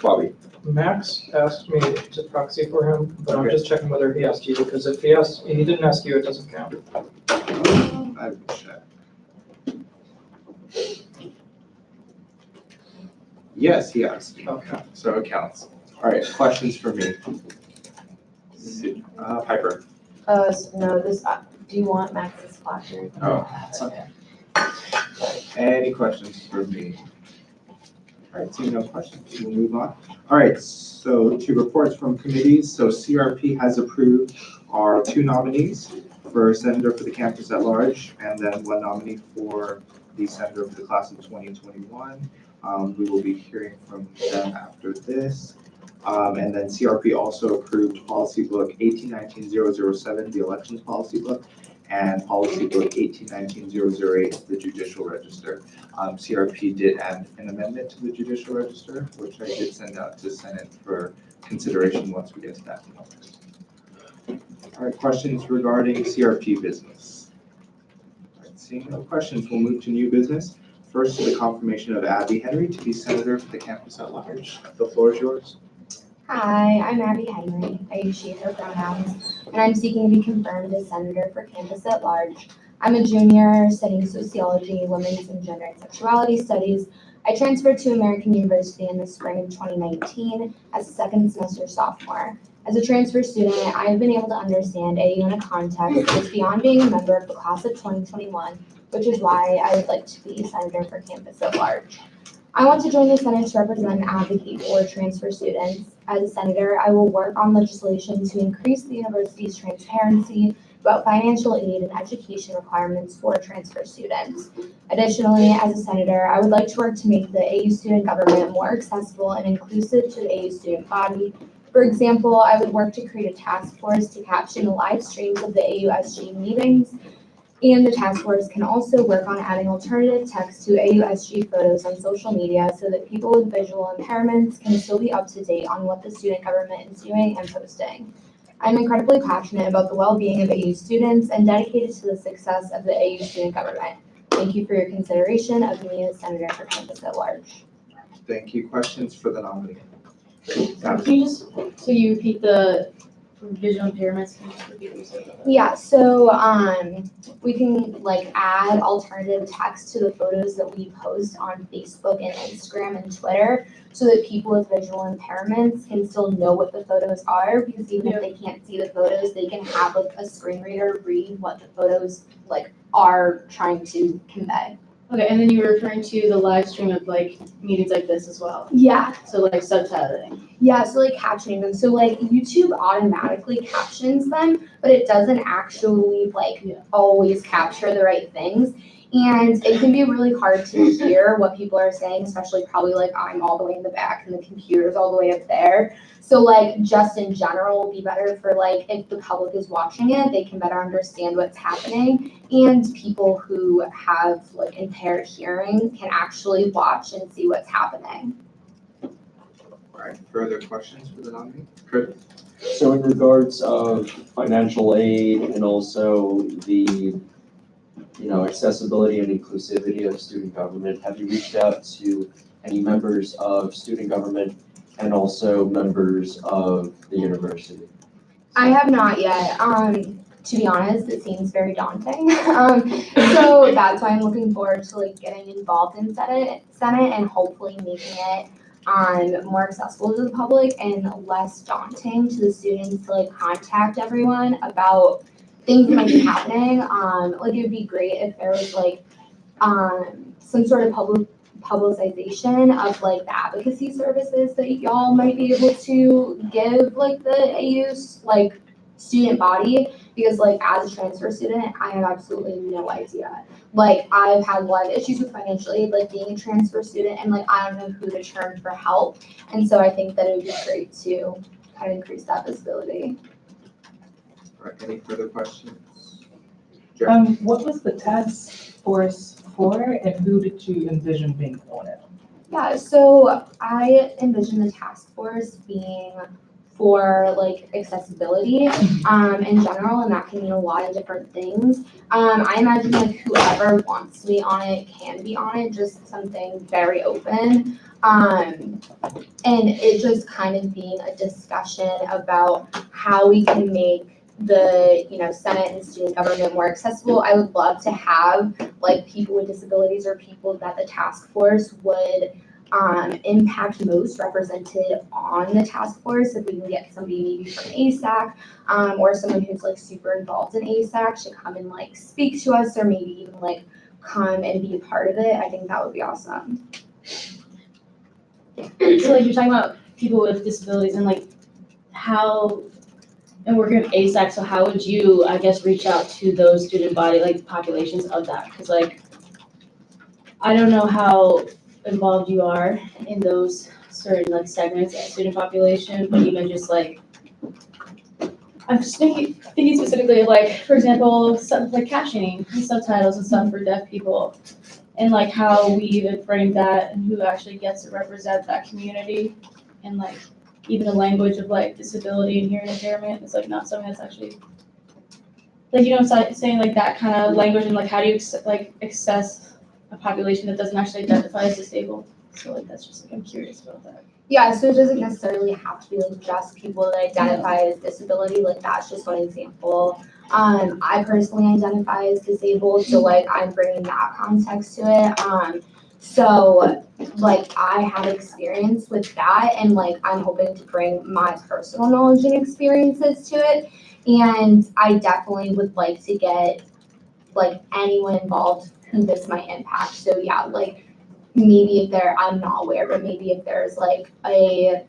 Bobby? Max asked me to proxy for him, but I'm Okay. just checking whether he asked you, because if he didn't ask you, it doesn't count. I will check. Yes, he asked. Okay. So it counts. All right, questions for me? Piper? No, do you want Max's flasher? Oh, That's okay. any questions for me? All right, seeing no questions, we'll move on. All right, so to reports from committees. So CRP has approved our 2 nominees for senator for the campus at large, and then 1 nominee for the senator for the class of 2021. We will be hearing from them after this. And then CRP also approved policy book 1819-007, the elections policy book, and policy book 1819-008, the judicial register. CRP did add an amendment to the judicial register, which I did send out to Senate for consideration once we get to that moment. All right, questions regarding CRP business? All right, seeing no questions, we'll move to new business. First, to the confirmation of Abby Henry to be senator for the campus at large. The floor is yours. Hi, I'm Abby Henry. I use she, her pronouns, and I'm seeking to be confirmed as senator for campus at large. I'm a junior studying sociology, women's and gender and sexuality studies. I transferred to American University in the spring of 2019 as a second semester sophomore. As a transfer student, I have been able to understand AU in a context that is beyond being a member of the class of 2021, which is why I would like to be senator for campus at large. I want to join the Senate to represent and advocate for transfer students. As a senator, I will work on legislation to increase the university's transparency about financial aid and education requirements for transfer students. Additionally, as a senator, I would like to work to make the AU student government more accessible and inclusive to the AU student body. For example, I would work to create a task force to caption the live streams of the AUSG meetings. And the task force can also work on adding alternative text to AUSG photos on social media so that people with visual impairments can still be up to date on what the student government is doing and posting. I'm incredibly passionate about the well-being of AU students and dedicated to the success of the AU student government. Thank you for your consideration of me as senator for campus at large. Thank you. Questions for the nominee? Can you just, so you repeat the visual impairments, can you just repeat what you said? Yeah, so we can like add alternative text to the photos that we post on Facebook and Instagram and Twitter so that people with visual impairments can still know what the photos are, because even if they can't see the photos, they can have like a screen reader read what the photos like are trying to convey. Okay, and then you were referring to the live stream of like meetings like this as well. Yeah, So like subtitling. yeah, so like captioning them. So like YouTube automatically captions them, but it doesn't actually like always capture the right things. And it can be really hard to hear what people are saying, especially probably like I'm all the way in the back and the computer's all the way up there. So like just in general will be better for like if the public is watching it, they can better understand what's happening. And people who have like impaired hearing can actually watch and see what's happening. All right, further questions for the nominee? Good. So in regards of financial aid and also the, accessibility and inclusivity of student government, have you reached out to any members of student government and also members of the university? I have not yet. To be honest, it seems very daunting. So that's why I'm looking forward to like getting involved in Senate and hopefully making it more accessible to the public and less daunting to the students to like contact everyone about things that might be happening. Like it would be great if there was like some sort of publicization of like the advocacy services that y'all might be able to give like the AU's like student body, because like as a transfer student, I have absolutely no idea. Like I've had a lot of issues with financial aid, like being a transfer student, and like I don't know who to turn for help. And so I think that it would be great to kind of increase that visibility. All right, any further questions? What was the task force for, and who did you envision being on it? Yeah, so I envision the task force being for like accessibility in general, and that can mean a lot of different things. I imagine like whoever wants to be on it can be on it, just something very open. And it just kind of being a discussion about how we can make the, you know, Senate and student government more accessible. I would love to have like people with disabilities or people that the task force would impact most represented on the task force. If we can get somebody maybe from ASAC, or someone who's like super involved in ASAC to come and like speak to us, or maybe even like come and be a part of it, I think that would be awesome. So like you're talking about people with disabilities and like how, and working with ASAC, so how would you, I guess, reach out to those student body, like populations of that? Cause like, I don't know how involved you are in those certain like segments of student population, but even just like, I'm just thinking specifically of like, for example, stuff like captioning and subtitles and stuff for deaf people. And like how we even frame that and who actually gets to represent that community. And like even the language of like disability and hearing impairment is like not something that's actually, like, you know what I'm saying, like that kind of language, and like how do you access a population that doesn't actually identify as disabled? So like that's just like, I'm curious about that. Yeah, so it doesn't necessarily have to be like just people that identify as disability, like that's just one example. I personally identify as disabled, so like I'm bringing that context to it. So like I have experience with that, and like I'm hoping to bring my personal knowledge and experiences to it. And I definitely would like to get like anyone involved who this might impact. So yeah, like maybe if I'm not aware, but maybe if there's like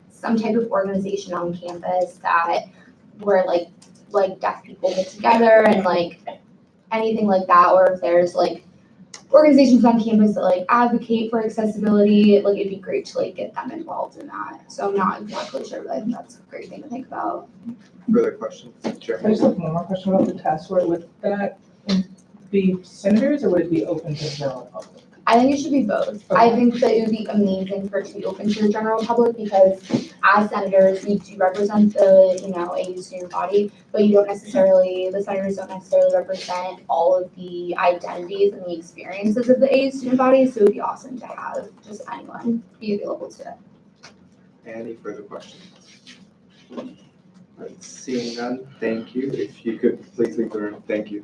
some type of organization on campus that where like deaf people get together and like anything like that, or if there's like organizations on campus that like advocate for accessibility, like it'd be great to like get them involved in that. So I'm not exactly sure, but I think that's a great thing to think about. Further questions? Chair. I just have one more question about the task force. Would that be senators or would it be open to the general public? I think it should be both. I think that it would be amazing for it to be open to the general public, because as senators, we do represent the, you know, AU student body, but the senators don't necessarily represent all of the identities and the experiences of the AU student body, so it would be awesome to have just anyone be available to it. Any further questions? Alright, seeing none, thank you. If you could please leave the room, thank you.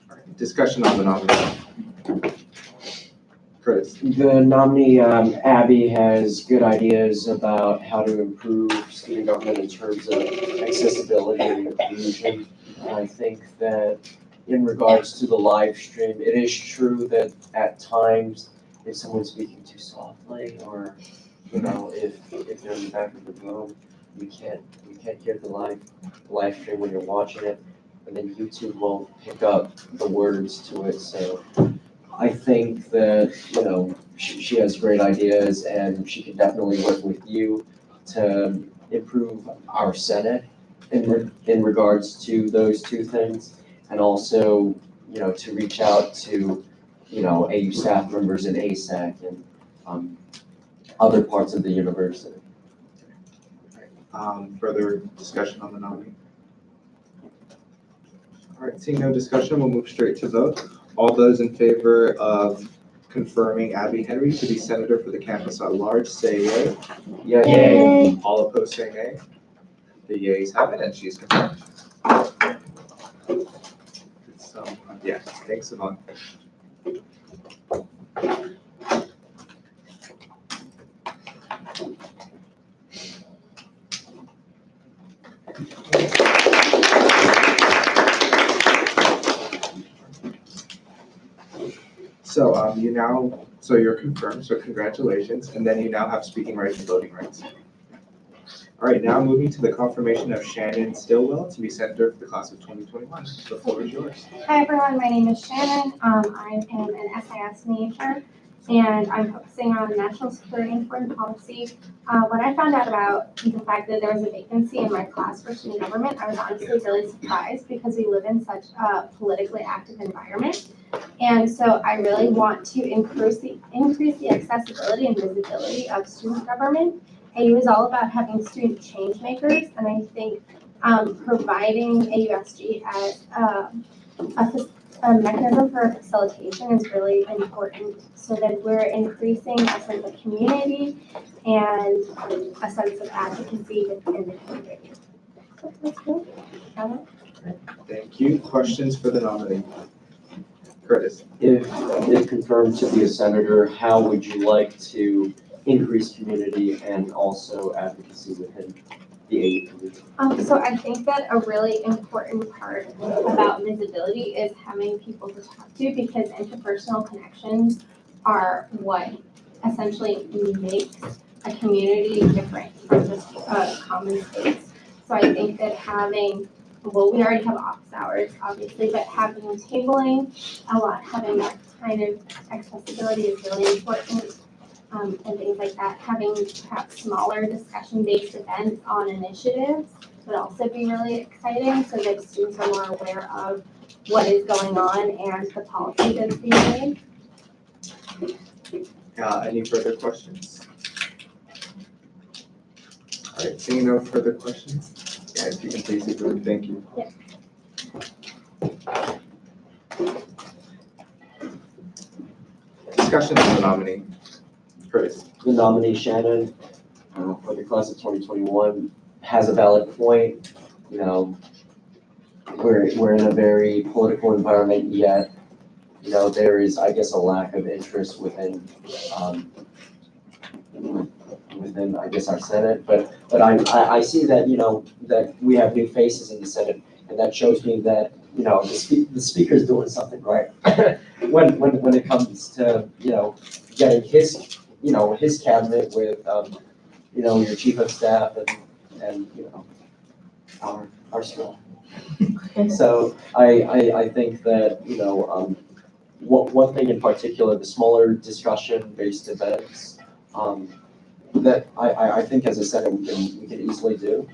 Alright, discussion on the nominee. Curtis. The nominee, Abby, has good ideas about how to improve student government in terms of accessibility and inclusion. I think that in regards to the live stream, it is true that at times, if someone's speaking too softly, or, you know, if they're in the back of the room, you can't hear the live stream when you're watching it, and then YouTube won't pick up the words to it. So I think that, you know, she has great ideas, and she can definitely work with you to improve our Senate in regards to those two things, and also, you know, to reach out to, you know, AU staff members in ASAC and other parts of the university. Further discussion on the nominee? All right, seeing no discussion, we'll move straight to vote. All those in favor of confirming Abby Henry to be senator for the campus at large, say yay. Yay. All opposed, say nay. The yeas have it, and she's confirmed. So, yeah, thanks, Yvonne. So you're confirmed, so congratulations, and then you now have speaking rights and voting rights. All right, now moving to the confirmation of Shannon Stillwell to be senator for the class of 2021. The floor is yours. Hi everyone, my name is Shannon. I am an SIS major. and I'm focusing on national security and foreign policy. When I found out about the fact that there was a vacancy in my class for student government, I was honestly really surprised because we live in such a politically active environment. And so I really want to increase the accessibility and visibility of student government. AU is all about having student change makers, and I think providing AUSG as a mechanism for facilitation is really important so that we're increasing a sense of community and a sense of advocacy within the community. That's good. Thank you. Questions for the nominee? Curtis. If confirmed to be a senator, how would you like to increase community and also advocacy within the AU community? So I think that a really important part about visibility is having people to talk to, because interpersonal connections are what essentially makes a community different from just a common space. So I think that having, well, we already have office hours, obviously, but having tabling, having that kind of accessibility is really important. And things like that, having perhaps smaller discussion-based events on initiatives would also be really exciting, so that students are more aware of what is going on and the policy that's being made. Any further questions? All right, seeing no further questions, yeah, if you can please leave the room, thank you. Yeah. Discussion on the nominee. Curtis. The nominee Shannon for the class of 2021 has a valid point. You know, we're in a very political environment, yet, you know, there is, I guess, a lack of interest within I guess, our Senate. But I see that, you know, that we have new faces in the Senate, and that shows me that, you know, the speaker's doing something right when it comes to, you know, getting his cabinet with, you know, your chief of staff and you know, our staff. So I think that, you know, one thing in particular, the smaller discussion-based events, that I think as a Senate we can easily do.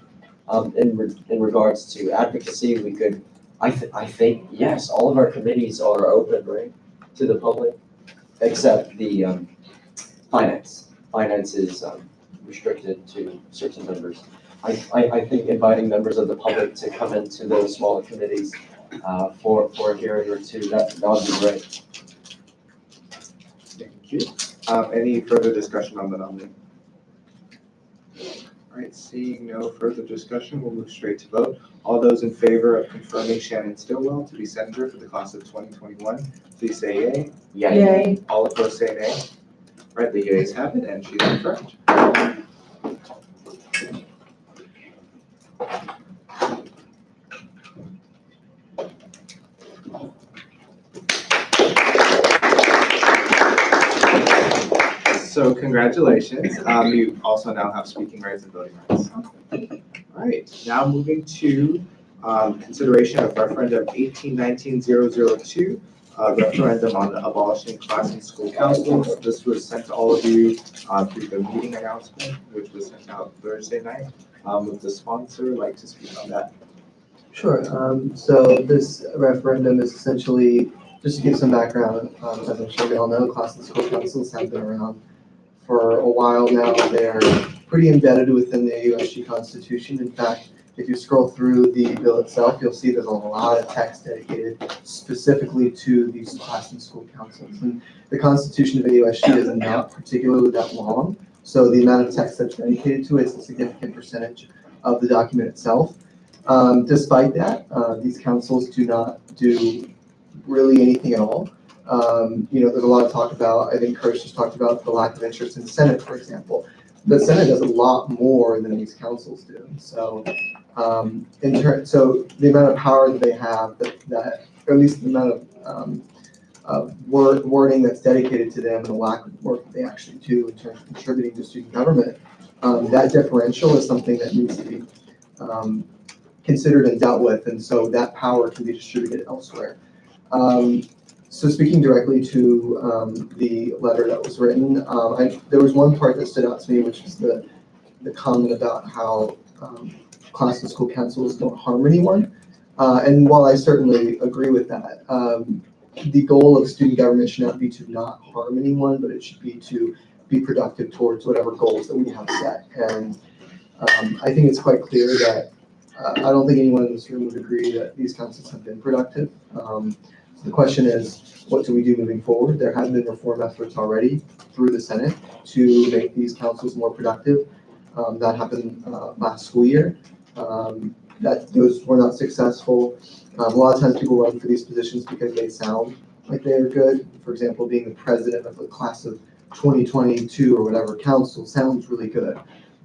In regards to advocacy, we could, I think, yes, all of our committees are open, right, to the public, except the finance. Finance is restricted to certain members. I think inviting members of the public to come into those smaller committees for a hearing or two, that would be great. Thank you. Any further discussion on the nominee? All right, seeing no further discussion, we'll move straight to vote. All those in favor of confirming Shannon Stillwell to be senator for the class of 2021, please say yay. Yay. All opposed say nay. All right, the yeas have it, and she's confirmed. So congratulations. You also now have speaking rights and voting rights. All right, now moving to consideration of referendum 1819-002, referendum on abolishing class and school councils. This was sent to all of you through the meeting announcement, which was sent out Thursday night. Would the sponsor like to speak on that? Sure. So this referendum is essentially, just to give some background, as I'm sure we all know, class and school councils have been around for a while now. They're pretty embedded within the AUSG Constitution. In fact, if you scroll through the bill itself, you'll see there's a lot of text dedicated specifically to these class and school councils. And the Constitution of AUSG is not particularly that long, so the amount of text that's dedicated to it is a significant percentage of the document itself. Despite that, these councils do not do really anything at all. You know, there's a lot of talk about, I think Kirsch just talked about the lack of interest in the Senate, for example. The Senate does a lot more than these councils do. So, so the amount of power that they have, that or at least the amount of wording that's dedicated to them, and the lack of work that they actually do in terms of contributing to student government, that differential is something that needs to be considered and dealt with, and so that power can be distributed elsewhere. So speaking directly to the letter that was written, there was one part that stood out to me, which is the comment about how class and school councils don't harm anyone. And while I certainly agree with that, the goal of student government should not be to not harm anyone, but it should be to be productive towards whatever goals that we have set. And I think it's quite clear that I don't think anyone in this room would agree that these councils have been productive. So the question is, what do we do moving forward? There have been reform efforts already through the Senate to make these councils more productive. That happened last school year. Those were not successful. A lot of times people run for these positions because they sound like they are good. For example, being the president of the class of 2022 or whatever council sounds really good.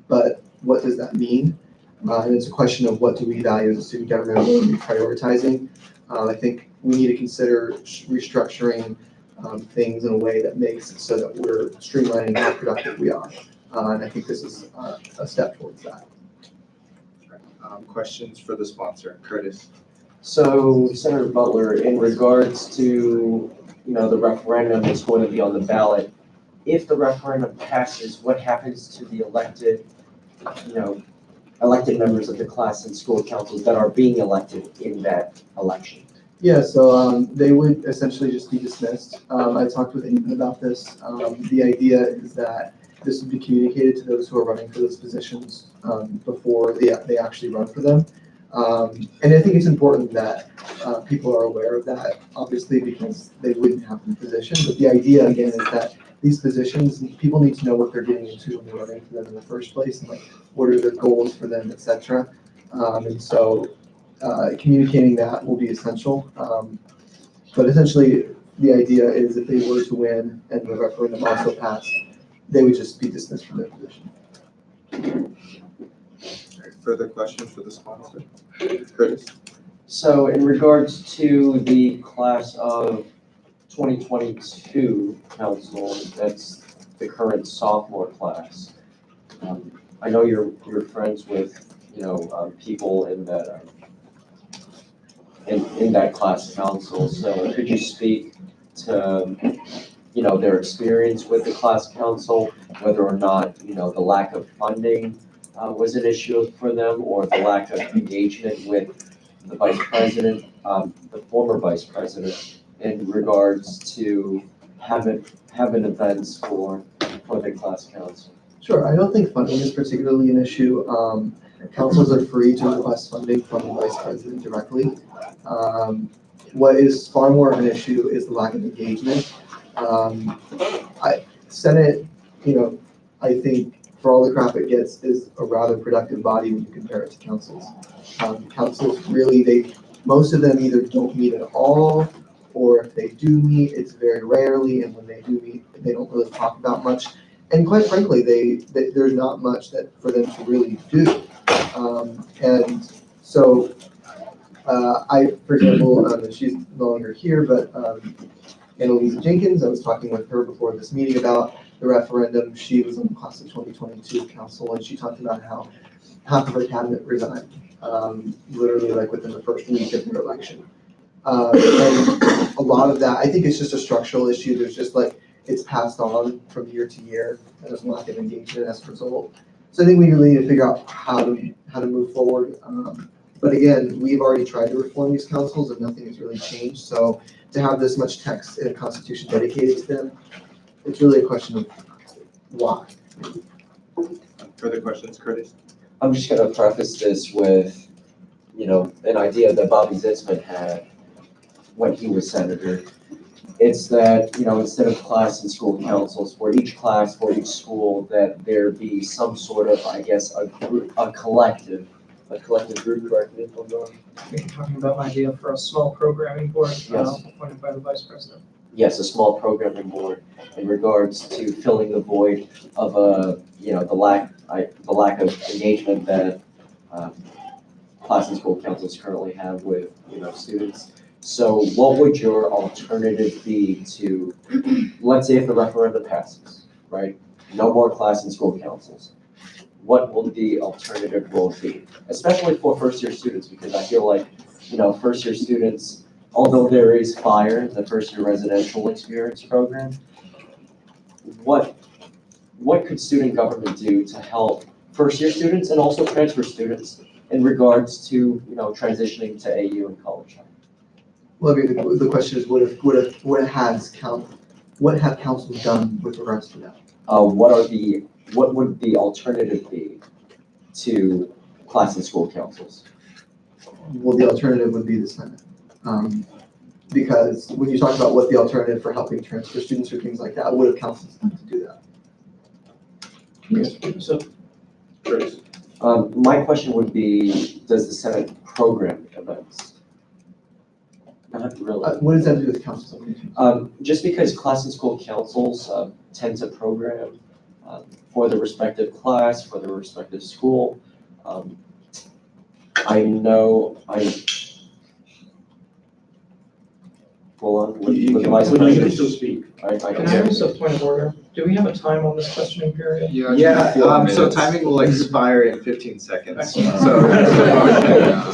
But what does that mean? And it's a question of what do we value as a student government, what are we prioritizing? I think we need to consider restructuring things in a way that makes it so that we're streamlining how productive we are. And I think this is a step towards that. Questions for the sponsor, Curtis? So Senator Butler, in regards to, the referendum that's going to be on the ballot, if the referendum passes, what happens to the elected members of the class and school councils that are being elected in that election? Yeah, so they would essentially just be dismissed. I talked with Ethan about this. The idea is that this would be communicated to those who are running for those positions before they actually run for them. And I think it's important that people are aware of that, obviously, because they wouldn't have the position. But the idea, again, is that these positions, people need to know what they're getting into when they're running for them in the first place, and like what are the goals for them, et cetera. And so communicating that will be essential. But essentially, the idea is if they were to win and the referendum also passed, they would just be dismissed from their position. Further questions for the sponsor, Curtis? So in regards to the class of 2022 council, that's the current sophomore class. I know you're there's with, people in that, in that class council, so could you speak to, their experience with the class council, whether or not, the lack of funding was an issue for them, or the lack of engagement with the vice president, the former vice president, in regards to having events for the class council? Sure, I don't think funding is particularly an issue. Councils are free to request funding from the vice president directly. What is far more of an issue is the lack of engagement. Senate, I think for all the crap it gets, is a rather productive body when you compare it to councils. Councils really, most of them either don't meet at all, or if they do meet, it's very rarely, and when they do meet, they don't really talk about much. And quite frankly, there's not much for them to really do. And so, for example, she's no longer here, but Annalisa Jenkins, I was talking with her before this meeting about the referendum. She was on the class of 2022 council, and she talked about how half of her cabinet resigned, literally like within the first week of their election. And a lot of that, I think it's just a structural issue. There's just it's passed on from year to year, and there's a lack of engagement as a result. So I think we really need to figure out how to move forward. But again, we've already tried to reform these councils and nothing has really changed. So to have this much text in a constitution dedicated to them, it's really a question of why. Further questions, Curtis? I'm just gonna preface this with, an idea that Bobby Zitzman had when he was senator. It's that, instead of class and school councils, for each class, for each school, that there be some sort of, I guess, a collective group, correct me if I'm wrong? You're talking about my idea for a small programming board, Yes. appointed by the vice president. Yes, a small programming board in regards to filling the void of the lack of engagement that class and school councils currently have with, students. So what would your alternative be to, let's say if the referendum passes, right? No more class and school councils. What will the alternative role be? Especially for first-year students, because I feel like, first-year students although there is FIRE, the first year residential experience program, what could student government do to help first year students and also transfer students in regards to, transitioning to AU and college? Well, I mean, the question is, what have councils done with regards to that? What would the alternative be to class and school councils? Well, the alternative would be the Senate. Because when you talk about what the alternative for helping transfer students or things like that, what have councils done to do that? So, My question would be, does the Senate program events? Not really. What does that do with councils? Just because class and school councils tend to program for the respective class, for the respective school. Hold on, You with can- the vice you can president. still speak. I can don't I hear. raise a point of order? Do we have a time on this questioning period? Yeah, 4 so minutes. timing will expire in 15 seconds, Excellent.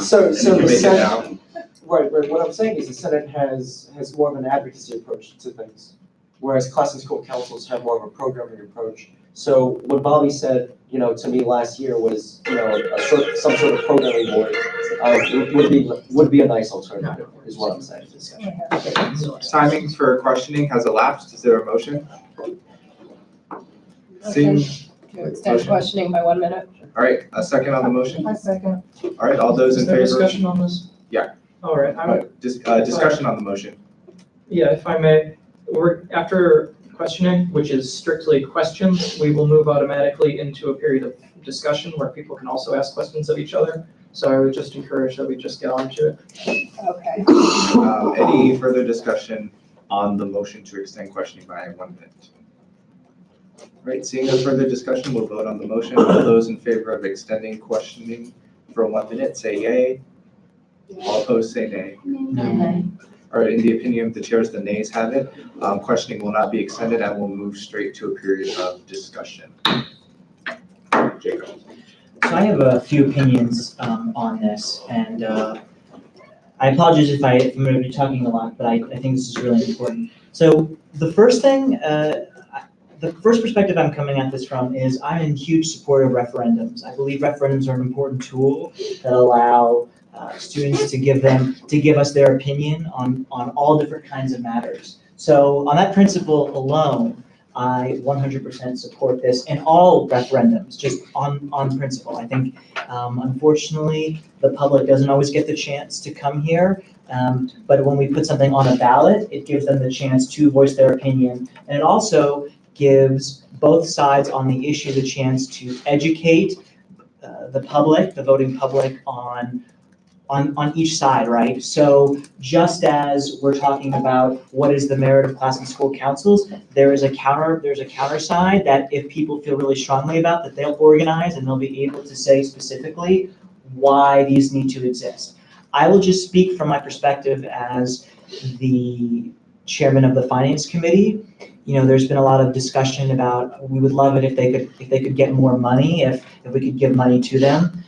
so. So You the can make it Senate, now. right, what I'm saying is the Senate has more of an advocacy approach to things, whereas class and school councils have more of a programming approach. So what Bobby said, to me last year was, some sort of programming board would be a nice alternative, is what I'm saying. Timing for questioning has elapsed. Is there a motion? Seeing, To extend questioning by 1 minute. all right, a second on the motion. A second. All right, all those in Is there favor? discussion on this? Yeah. All right, I would, Discussion on the motion. yeah, if I may, after questioning, which is strictly questions, we will move automatically into a period of discussion where people can also ask questions of each other. So I would just encourage that we just get on to it. Okay. Any further discussion on the motion to extend questioning by 1 minute? All right, seeing no further discussion, we'll vote on the motion. All those in favor of extending questioning for 1 minute, say yay. All opposed, say nay. Okay. All right, in the opinion of the chairs, the nays have it. Questioning will not be extended and we'll move straight to a period of discussion. Jacob. So I have a few opinions on this, and I apologize if I'm going to be talking a lot, but I think this is really important. So the first thing, the first perspective I'm coming at this from is I'm in huge support of referendums. I believe referendums are an important tool that allow students to give us their opinion on all different kinds of matters. So on that principle alone, I 100% support this in all referendums, just on principle. I think, unfortunately, the public doesn't always get the chance to come here, but when we put something on a ballot, it gives them the chance to voice their opinion, and it also gives both sides on the issue the chance to educate the public, the voting public, on each side, right? So just as we're talking about what is the merit of class and school councils, there's a counter side that if people feel really strongly about, that they'll organize and they'll be able to say specifically why these need to exist. I will just speak from my perspective as the chairman of the finance committee. There's been a lot of discussion about, we would love it if they could get more money, if we could give money to them.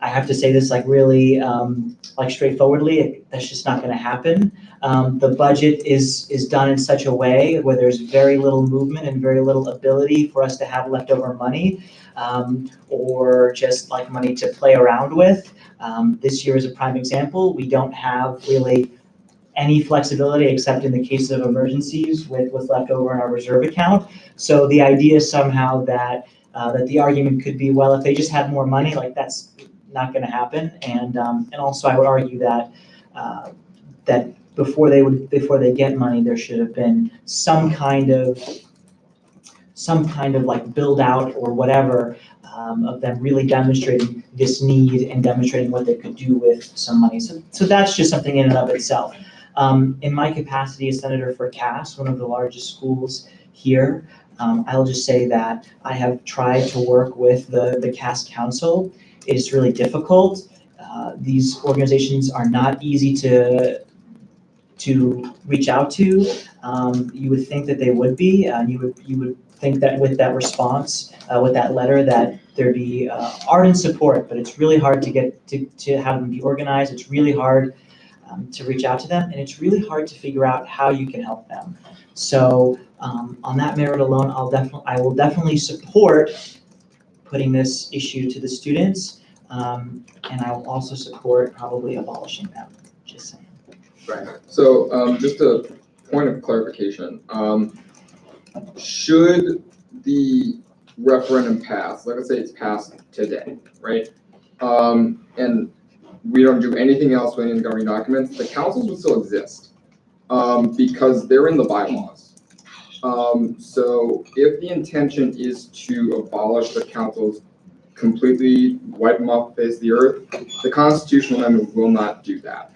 I have to say this really straightforwardly, that's just not going to happen. The budget is done in such a way where there's very little movement and very little ability for us to have leftover money, or just money to play around with. This year is a prime example. We don't have really any flexibility except in the case of emergencies with what's left over in our reserve account. So the idea somehow that the argument could be, well, if they just had more money, that's not going to happen. And also I would argue that before they get money, there should have been some kind of build out or whatever of them really demonstrating this need and demonstrating what they could do with some money. So that's just something in and of itself. In my capacity as senator for Cass, one of the largest schools here, I'll just say that I have tried to work with the Cass Council. It is really difficult. These organizations are not easy to reach out to. You would think that they would be, and you would think that with that response, with that letter, that there'd be ardent support. But it's really hard to get to have them be organized. It's really hard to reach out to them, and it's really hard to figure out how you can help them. So on that merit alone, I will definitely support putting this issue to the students, and I will also support probably abolishing them, just saying. Right. So just a point of clarification. Should the referendum pass, like let's say it's passed today, right? And we don't do anything else with any governing documents, the councils would still exist because they're in the bylaws. So if the intention is to abolish the councils, completely wipe them off the face of the earth, the constitutional amendment will not do that.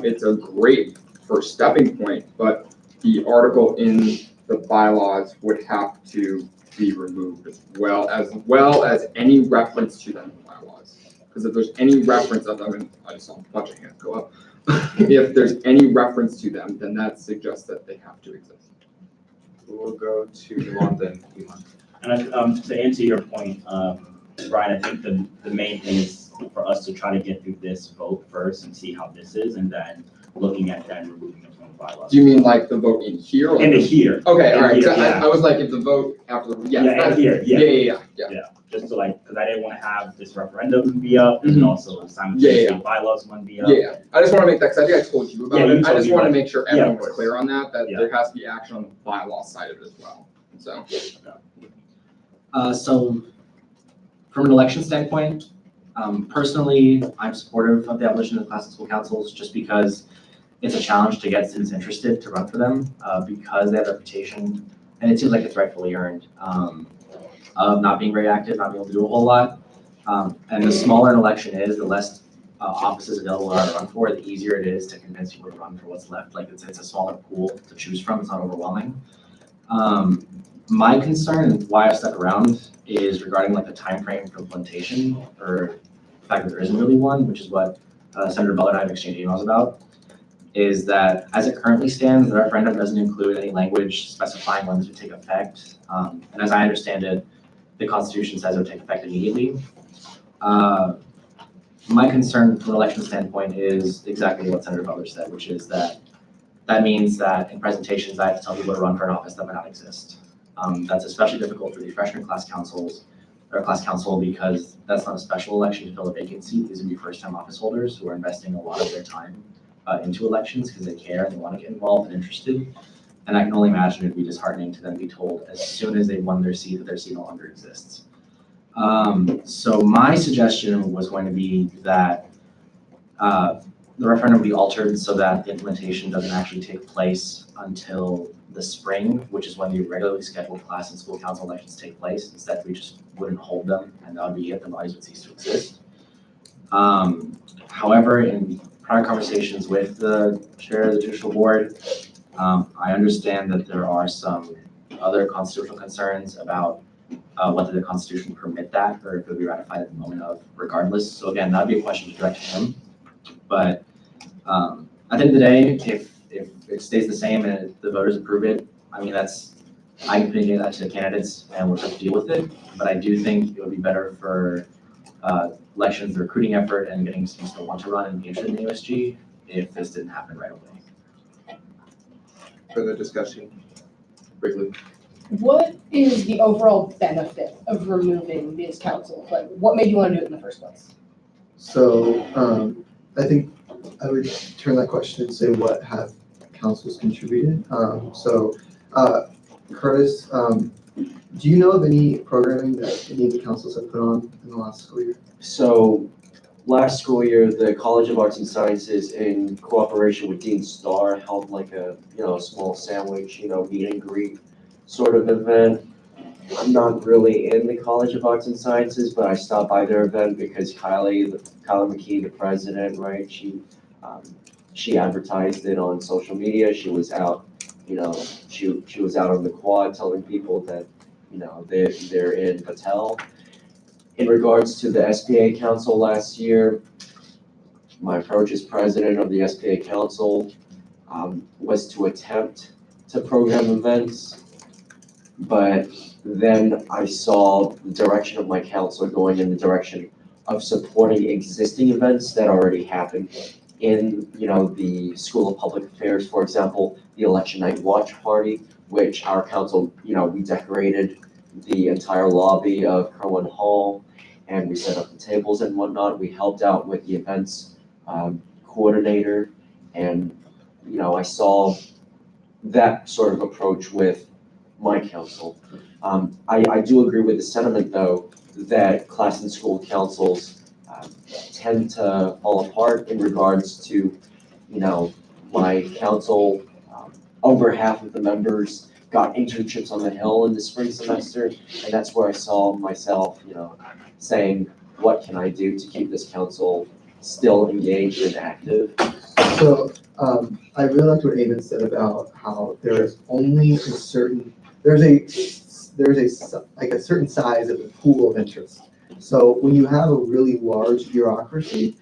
It's a great first stepping point, but the article in the bylaws would have to be removed as well as any reference to them in the bylaws. Because if there's any reference of them, and I just saw a bunch of hands go up, if there's any reference to them, then that suggests that they have to exist. We'll go to London. And to answer your point, Brian, I think the main thing is for us to try to get through this vote first and see how this is, and then looking at then removing it from the bylaws. Do you mean like the vote in here? Or In the here. Okay, In all right. here, So yeah. I was like, if the vote after the Yeah, in here, yeah. yeah. Just to like, because I didn't want to have this referendum be up and also simultaneously bylaws one be up. Yeah, I just want to make that, because I think I told you about Yeah, it. you I told just me want to about it. make sure Yeah, of everyone's course. clear on that Yeah. there has to be action on the bylaw side of it as well. So. So from an election standpoint, personally, I'm supportive of the abolition of the class and school councils just because it's a challenge to get students interested to run for them because they have a reputation, and it seems like it's rightfully earned, of not being very active, not being able to do a whole lot. And the smaller an election is, the less offices available are to run for, the easier it is to convince people to run for what's left. Like it's a smaller pool to choose from, it's not overwhelming. My concern and why I've stuck around is regarding like the time frame for implementation, or the fact that there isn't really one, which is what Senator Butler and I have exchanged emails about, is that as it currently stands, the referendum doesn't include any language specifying when this would take effect. And as I understand it, the Constitution says it would take effect immediately. My concern from an election standpoint is exactly what Senator Butler said, which is that means that in presentations, I have to tell people to run for an office that might not exist. That's especially difficult for the freshman class councils or class council because that's not a special election to fill a vacancy. These would be first-time office holders who are investing a lot of their time into elections because they care and they want to get involved and interested. And I can only imagine it'd be disheartening to them be told as soon as they won their seat that their seat no longer exists. So my suggestion was going to be that the referendum be altered so that the implementation doesn't actually take place until the spring, which is when the regularly scheduled class and school council elections take place. Instead, we just wouldn't hold them, and that would be it. The bodies would cease to exist. However, in prior conversations with the chair of the judicial board, I understand that there are some other constitutional concerns about whether the Constitution would permit that or if it would be ratified at the moment of regardless. So again, that'd be a question to direct to him. But at the end of the day, if it stays the same and the voters approve it, I mean, I can communicate that to the candidates and we'll have to deal with it. But I do think it would be better for elections, the recruiting effort, and getting students to want to run and be interested in the AUSG if this didn't happen right away. Further discussion? Briefly. What is the overall benefit of removing these councils? Like, what made you want to do it in the first place? So, I think I would turn that question and say, what have councils contributed? Curtis, do you know of any programming that any of the councils have put on in the last school year? So last school year, the College of Arts and Sciences, in cooperation with Dean Starr, held like a small sandwich, meet and greet sort of event. I'm not really in the College of Arts and Sciences, but I stopped by their event because Kylie McKee, the president, right? She advertised it on social media. She was out, she was out on the quad telling people that, they're in Patel. In regards to the SPA Council last year, my approach as president of the SPA Council was to attempt to program events, but then I saw the direction of my council going in the direction of supporting existing events that already happened. in, the School of Public Affairs, for example, the election night watch party, which our council, we decorated the entire lobby of Kerwin Hall and we set up the tables and whatnot. We helped out with the events coordinator and, I saw that sort of approach with my council. I do agree with the sentiment though, that class and school councils tend to fall apart in regards to, my council, over half of the members got internships on the Hill in the spring semester, and that's where I saw myself, saying, what can I do to keep this council still engaged and active? So, I really liked what Aiden said about how there is only a certain, there's a certain size of the pool of interest. So when you have a really large bureaucracy,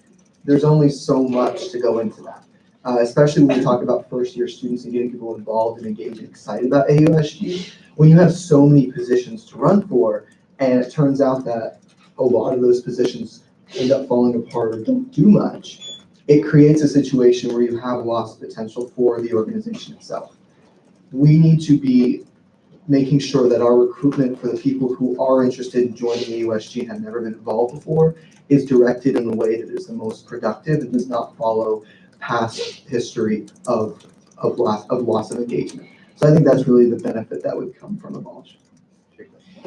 there's only so much to go into that. Especially when we talk about first-year students and getting people involved and engaged and excited about AUSG. When you have so many positions to run for, and it turns out that a lot of those positions end up falling apart or don't do much, it creates a situation where you have lost potential for the organization itself. We need to be making sure that our recruitment for the people who are interested in joining AUSG and have never been involved before is directed in a way that is the most productive and does not follow past history of loss of engagement. So I think that's really the benefit that would come from abolition.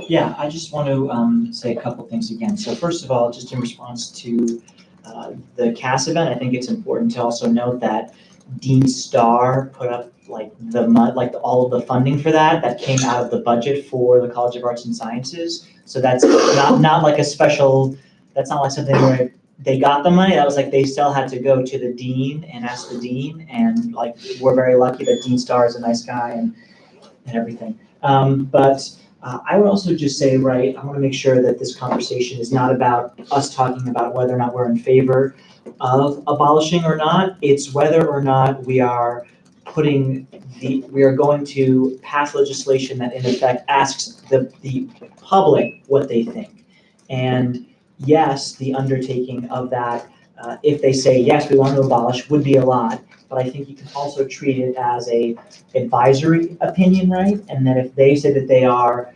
Yeah, I just want to say a couple things again. So first of all, just in response to the CAS event, I think it's important to also note that Dean Starr put up all of the funding for that came out of the budget for the College of Arts and Sciences. So that's not like a special, that's not like something where they got the money. That was like they still had to go to the dean and ask the dean, and we're very lucky that Dean Starr is a nice guy and everything. But I would also just say, I want to make sure that this conversation is not about us talking about whether or not we're in favor of abolishing or not. It's whether or not we are going to pass legislation that in effect asks the public what they think. And yes, the undertaking of that, if they say, yes, we want to abolish, would be a lot. But I think you can also treat it as a advisory opinion, right? And that if they say that they are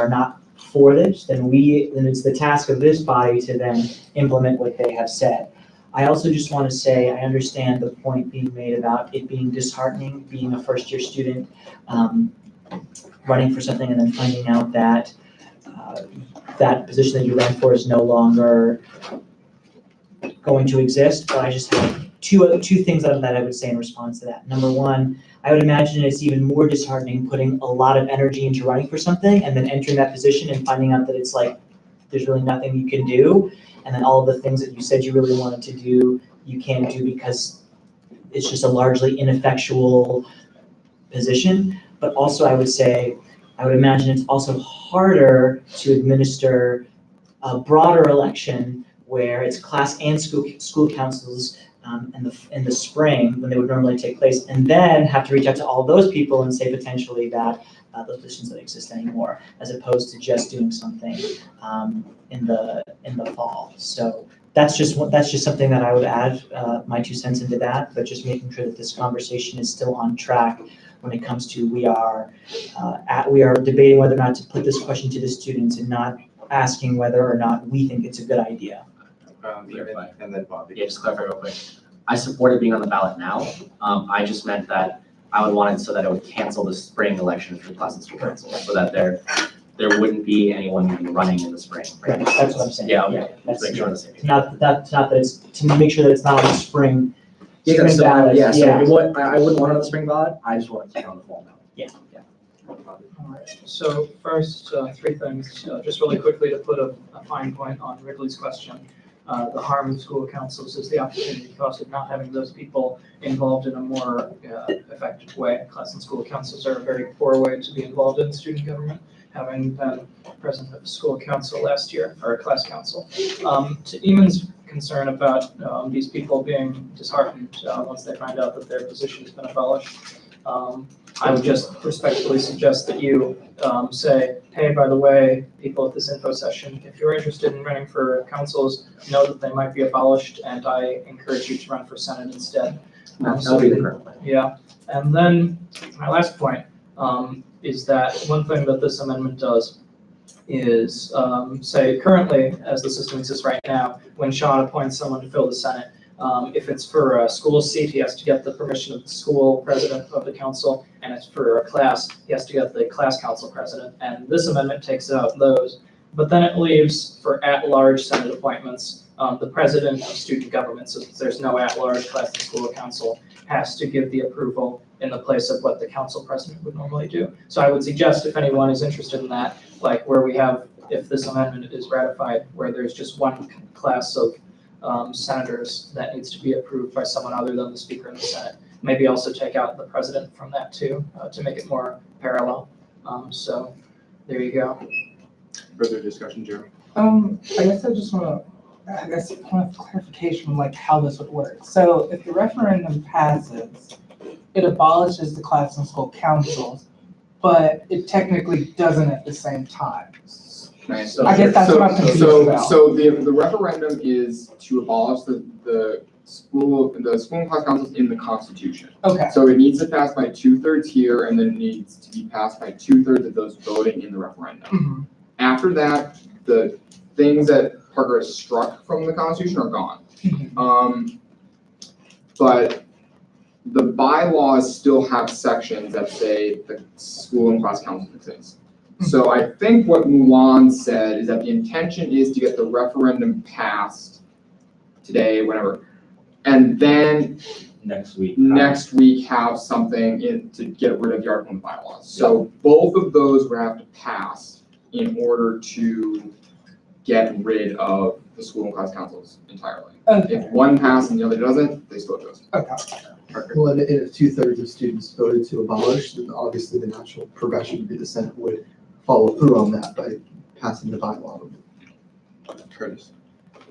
not for this, then it's the task of this body to then implement what they have said. I also just want to say, I understand the point being made about it being disheartening, being a first-year student, running for something and then finding out that that position that you ran for is no longer going to exist. But I just have two things that I would say in response to that. Number one, I would imagine it's even more disheartening putting a lot of energy into running for something and then entering that position and finding out that it's like there's really nothing you can do, and then all of the things that you said you really wanted to do, you can't do because it's just a largely ineffectual position. But also I would imagine it's also harder to administer a broader election where it's class and school councils in the spring when they would normally take place, and then have to reach out to all those people and say potentially that those positions don't exist anymore, as opposed to just doing something in the fall. So that's just something that I would add my 2 cents into that, but just making sure that this conversation is still on track when it comes to we are debating whether or not to put this question to the students and not asking whether or not we think it's a good idea. And then Bobby. Yeah, just clarify real quick. I supported being on the ballot now. I just meant that I would want it so that it would cancel the spring election for the class and school council, so that there wouldn't be anyone running in the spring. Right, that's what I'm saying. Yeah, okay. That's Make sure on the same page. not that it's to make sure that it's not on the spring. Yeah, spring so, ballot. yeah, so I wouldn't want it on the spring ballot. I just want to keep it on the fall ballot. Alright, so first, 3 things, just really quickly to put a fine point on Wrigley's question. The harm of school councils is the opportunity cost of not having those people involved in a more effective way. Class and school councils are a very poor way to be involved in student government, having been president of the school council last year, or class council. To Eamon's concern about these people being disheartened once they find out that their position has been abolished, I would just respectfully suggest that you say, hey, by the way, people at this info session, if you're interested in running for councils, know that they might be abolished, and I encourage you to run for Senate instead. That'll be the current plan. Yeah, and then my last point is that one thing that this amendment does is say currently, as the system exists right now, when Sean appoints someone to fill the Senate, if it's for a school seat, he has to get the permission of the school president of the council, and it's for a class, he has to get the class council president. And this amendment takes out those, but then it leaves for at-large Senate appointments, the president of student government, so there's no at-large class and school council, has to give the approval in the place of what the council president would normally do. So I would suggest if anyone is interested in that, like where we have, if this amendment is ratified, where there's just one class of senators that needs to be approved by someone other than the Speaker of the Senate. Maybe also take out the president from that too, to make it more parallel. So there you go. Further discussion, Jeremy? I guess I just want clarification on like how this would work. So if the referendum passes, it abolishes the class and school councils, but it technically doesn't at the same time. Right. I guess that's what I'm confused about. So the referendum is to abolish the school and class councils in the Constitution. Okay. So it needs to pass by 2/3 here, and then it needs to be passed by 2/3 of those voting in the referendum. Mhm. After that, the things that Parker has struck from the Constitution are gone. But the bylaws still have sections that say the school and class council exist. So I think what Mulan said is that the intention is to get the referendum passed today, whatever, and then Next week. have something in to get rid of the article in the bylaws. So both of those would have to pass in order to get rid of the school and class councils entirely. Okay. If one passes and the other doesn't, they still goes. Okay. Well, and if 2/3 of students voted to abolish, then obviously the natural progression would be the Senate would follow through on that by passing the bylaw. Curtis?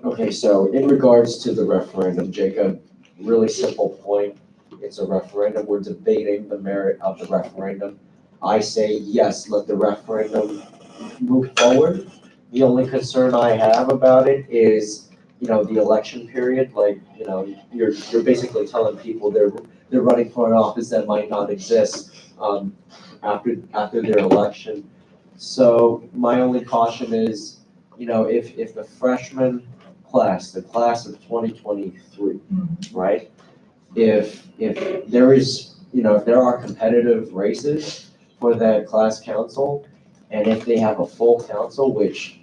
Okay, so in regards to the referendum, Jacob, really simple point. It's a referendum. We're debating the merit of the referendum. I say yes, let the referendum move forward. The only concern I have about it is, the election period, like, you're basically telling people they're running for an office that might not exist, after their election. So my only caution is, if the freshman class, the class of 2023, right? If there is, if there are competitive races for that class council, and if they have a full council, which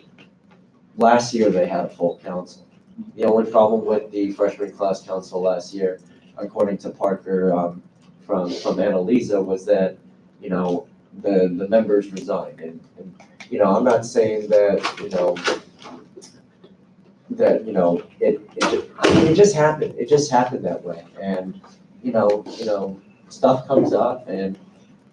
last year they had a full council. The only problem with the freshman class council last year, according to Parker, from Annalisa, was that, the members resigned. And I'm not saying that, it just happened. It just happened that way. And, stuff comes up, and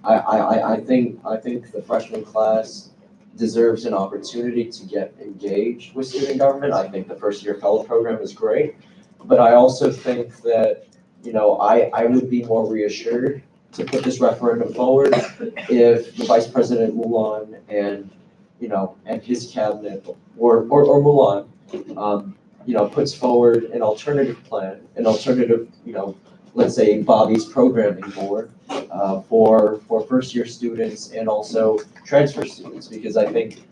I think the freshman class deserves an opportunity to get engaged with student government. I think the first year fellow program is great, but I also think that, I would be more reassured to put this referendum forward if the Vice President Mulan and his cabinet or Mulan, puts forward an alternative plan, an alternative, let's say Bobby's programming board, for first year students and also transfer students, because I think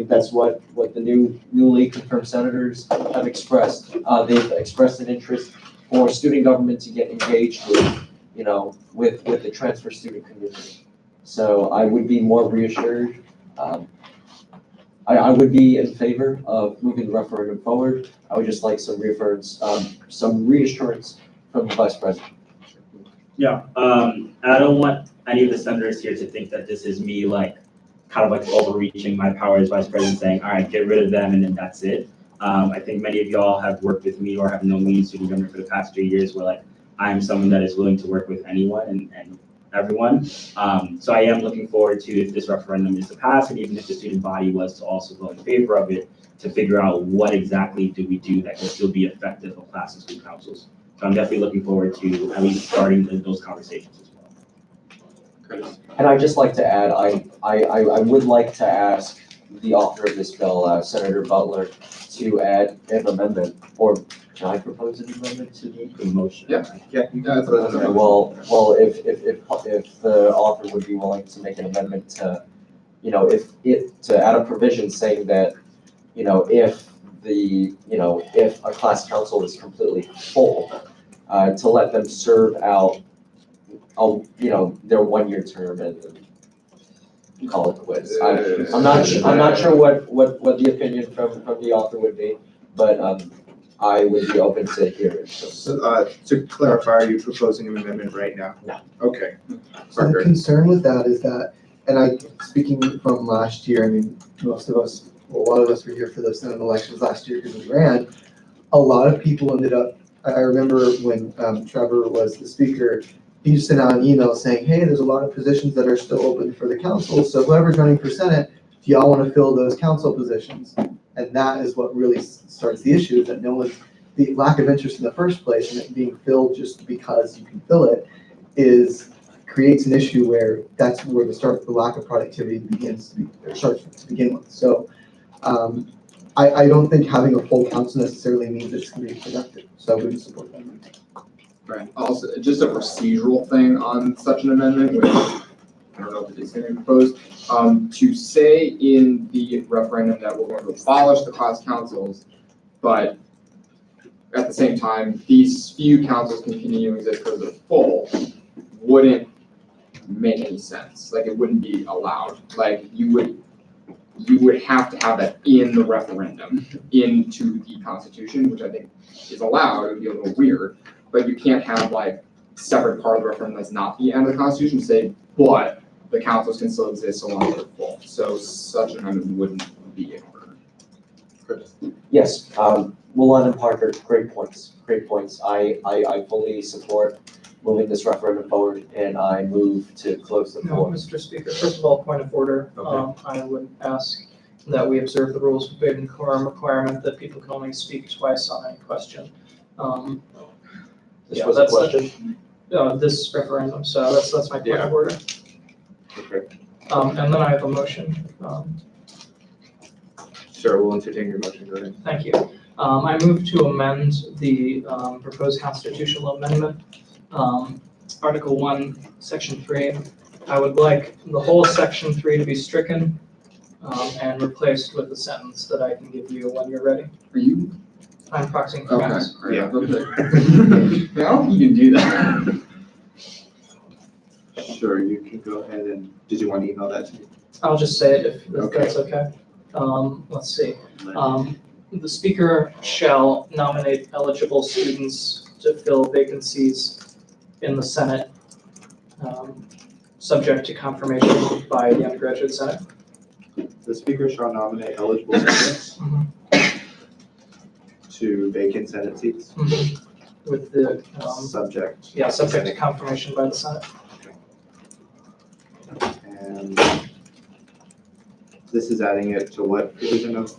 that's what the newly confirmed senators have expressed. They've expressed an interest for student government to get engaged with the transfer student community. So I would be more reassured. I would be in favor of moving the referendum forward. I would just like some reassurance from the Vice President. Yeah, I don't want any of the senators here to think that this is me kind of overreaching my power as Vice President, saying, all right, get rid of them and then that's it. I think many of y'all have worked with me or have known me in student government for the past 3 years, where I'm someone that is willing to work with anyone and everyone. So I am looking forward to, if this referendum is to pass, and even if the student body was to also go in favor of it, to figure out what exactly do we do that can still be effective for class and school councils. So I'm definitely looking forward to at least starting those conversations as well. And I'd just like to add, I would like to ask the author of this bill, Senator Butler, to add an amendment, or can I propose an amendment to the motion? Yeah, you guys. Okay, well, if the author would be willing to make an amendment to, to add a provision saying that, if a class council is completely full, to let them serve out, their one-year term and call it quits. I'm not sure what the opinion from the author would be, but, I would be open to hear it. So, to clarify, are you proposing an amendment right now? No. Okay. So the Parker. concern with that is that, and speaking from last year, I mean, most of us, well, a lot of us were here for the Senate elections last year because we ran. A lot of people ended up, I remember when Trevor was the speaker, he just sent out an email saying, hey, there's a lot of positions that are still open for the council, so whoever's running for Senate, do y'all want to fill those council positions? And that is what really starts the issue, that the lack of interest in the first place and it being filled just because you can fill it creates an issue where that's where the lack of productivity starts to begin with. So I don't think having a full council necessarily means it's going to be productive, so I wouldn't support that. Right, also, just a procedural thing on such an amendment, which I don't know if it is going to be proposed, to say in the referendum that we're going to abolish the class councils, but at the same time, these few councils continue to exist because they're full, wouldn't make any sense. Like, it wouldn't be allowed. Like, you would have to have that in the referendum, into the Constitution, which I think is allowed. It would be a little weird, but you can't have like separate part of the referendum that's not the end of the Constitution to say, but the councils can still exist so long as they're full. So such an amendment wouldn't be in order. Yes, Mulan and Parker, great points. I fully support moving this referendum forward, and I move to close the No, floor. Mr. Speaker, first of all, point of order, Okay. I would ask that we observe the rules of debate and quorum requirement that people can only speak twice on any question. This Yeah, was a that's question? this referendum, so that's my point of order. Okay. And then I have a motion. Sure, we'll entertain your motion, go ahead. Thank you. I move to amend the proposed constitutional amendment, Article 1, Section 3. I would like the whole Section 3 to be stricken and replaced with a sentence that I can give you when you're ready. Are you? I'm proxying for Okay. Max. Yeah. Okay. I don't think you can do that. Sure, you can go ahead and, did you want to email that to me? I'll just say it if Okay. that's okay. Let's see. The speaker shall nominate eligible students to fill vacancies in the Senate, subject to confirmation by the undergraduate Senate. The speaker shall nominate eligible candidates to vacant Senate seats, With the, subject. subject to confirmation by the Senate. And this is adding it to what provision of?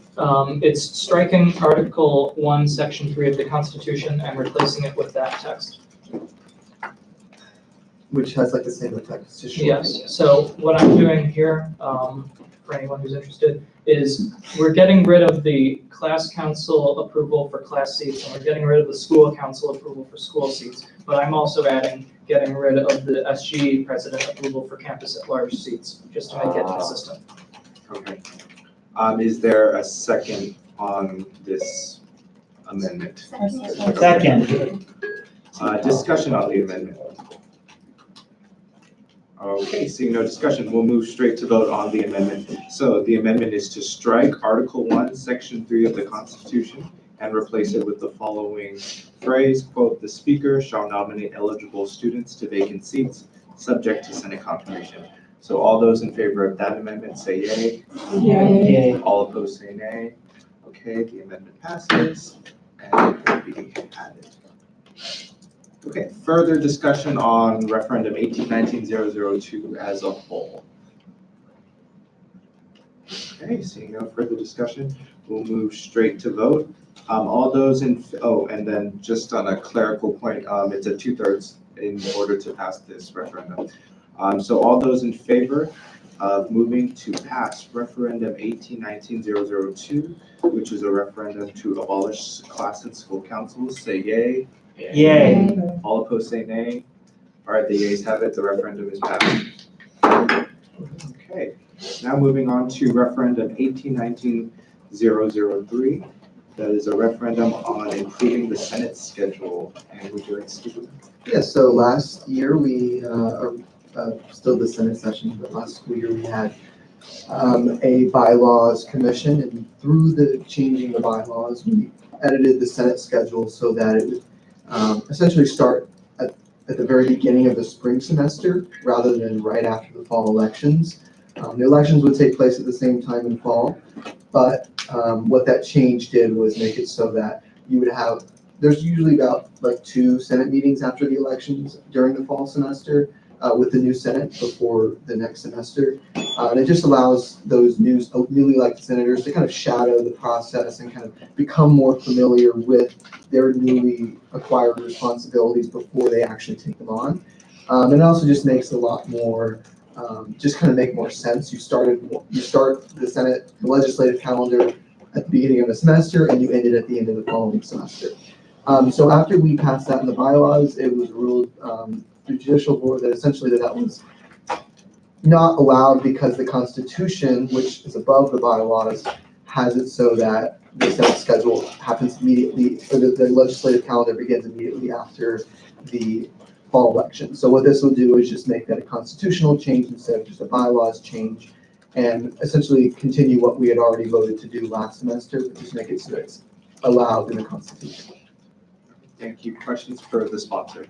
It's striking Article 1, Section 3 of the Constitution and replacing it with that text. Which has like the same effect. It's just short. Yes, so what I'm doing here, for anyone who's interested, is we're getting rid of the class council approval for class seats, and we're getting rid of the school council approval for school seats. But I'm also getting rid of the SG president approval for campus at large seats, just to make it consistent. Okay. Is there a second on this amendment? Second. Discussion on the amendment. Okay, seeing no discussion, we'll move straight to vote on the amendment. So the amendment is to strike Article 1, Section 3 of the Constitution and replace it with the following phrase, quote, "The speaker shall nominate eligible students to vacant seats, subject to Senate confirmation." So all those in favor of that amendment say yay. Yay. All opposed say nay. Okay, the amendment passes and it will be added. Okay, further discussion on referendum 1819-002 as a whole. Okay, seeing no further discussion, we'll move straight to vote. All those in, and then just on a clerical point, it's a 2/3 in order to pass this referendum. So all those in favor of moving to pass referendum 1819-002, which is a referendum to abolish class and school councils, say yay. Yay. All opposed say nay. All right, the yeas have it, the referendum is passed. Okay, now moving on to referendum 1819-003. That is a referendum on improving the Senate schedule. And would you like to speak with that? Yeah, so last year we, still the Senate session, but last school year we had a bylaws commission, and through the changing the bylaws, we edited the Senate schedule so that it would essentially start at the very beginning of the spring semester rather than right after the fall elections. The elections would take place at the same time in fall, but what that change did was make it so that you would have, there's usually about like 2 Senate meetings after the elections during the fall semester with the new Senate before the next semester. And it just allows those newly elected senators to kind of shadow the process and kind of become more familiar with their newly acquired responsibilities before they actually take them on. And it also just makes a lot more, just kind of make more sense. You start the Senate legislative calendar at the beginning of the semester and you end it at the end of the following semester. So after we passed that in the bylaws, it was ruled through judicial board that essentially that was not allowed because the Constitution, which is above the bylaws, has it so that the Senate schedule happens immediately, or the legislative calendar begins immediately after the fall election. So what this will do is just make that a constitutional change instead of just a bylaws change, and essentially continue what we had already voted to do last semester, but just make it so it's allowed in the Constitution. Thank you. Questions for the sponsor?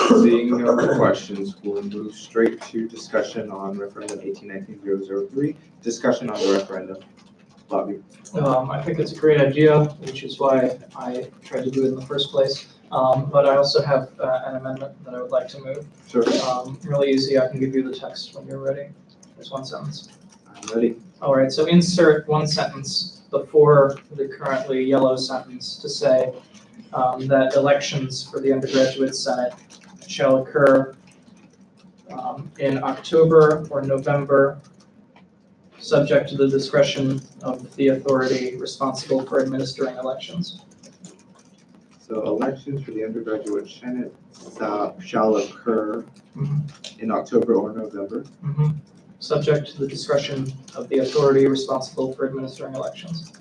Seeing no questions, we'll move straight to discussion on referendum 1819-003. Discussion on the referendum. Bobby. I think it's a great idea, which is why I tried to do it in the first place. But I also have an amendment that I would like to move. Sure. Really easy, I can give you the text when you're ready. There's one sentence. I'm ready. All right, so insert one sentence before the currently yellow sentence to say that elections for the undergraduate Senate shall occur in October or November, subject to the discretion of the authority responsible for administering elections. So elections for the undergraduate Senate shall occur in October or November. Subject to the discretion of the authority responsible for administering elections.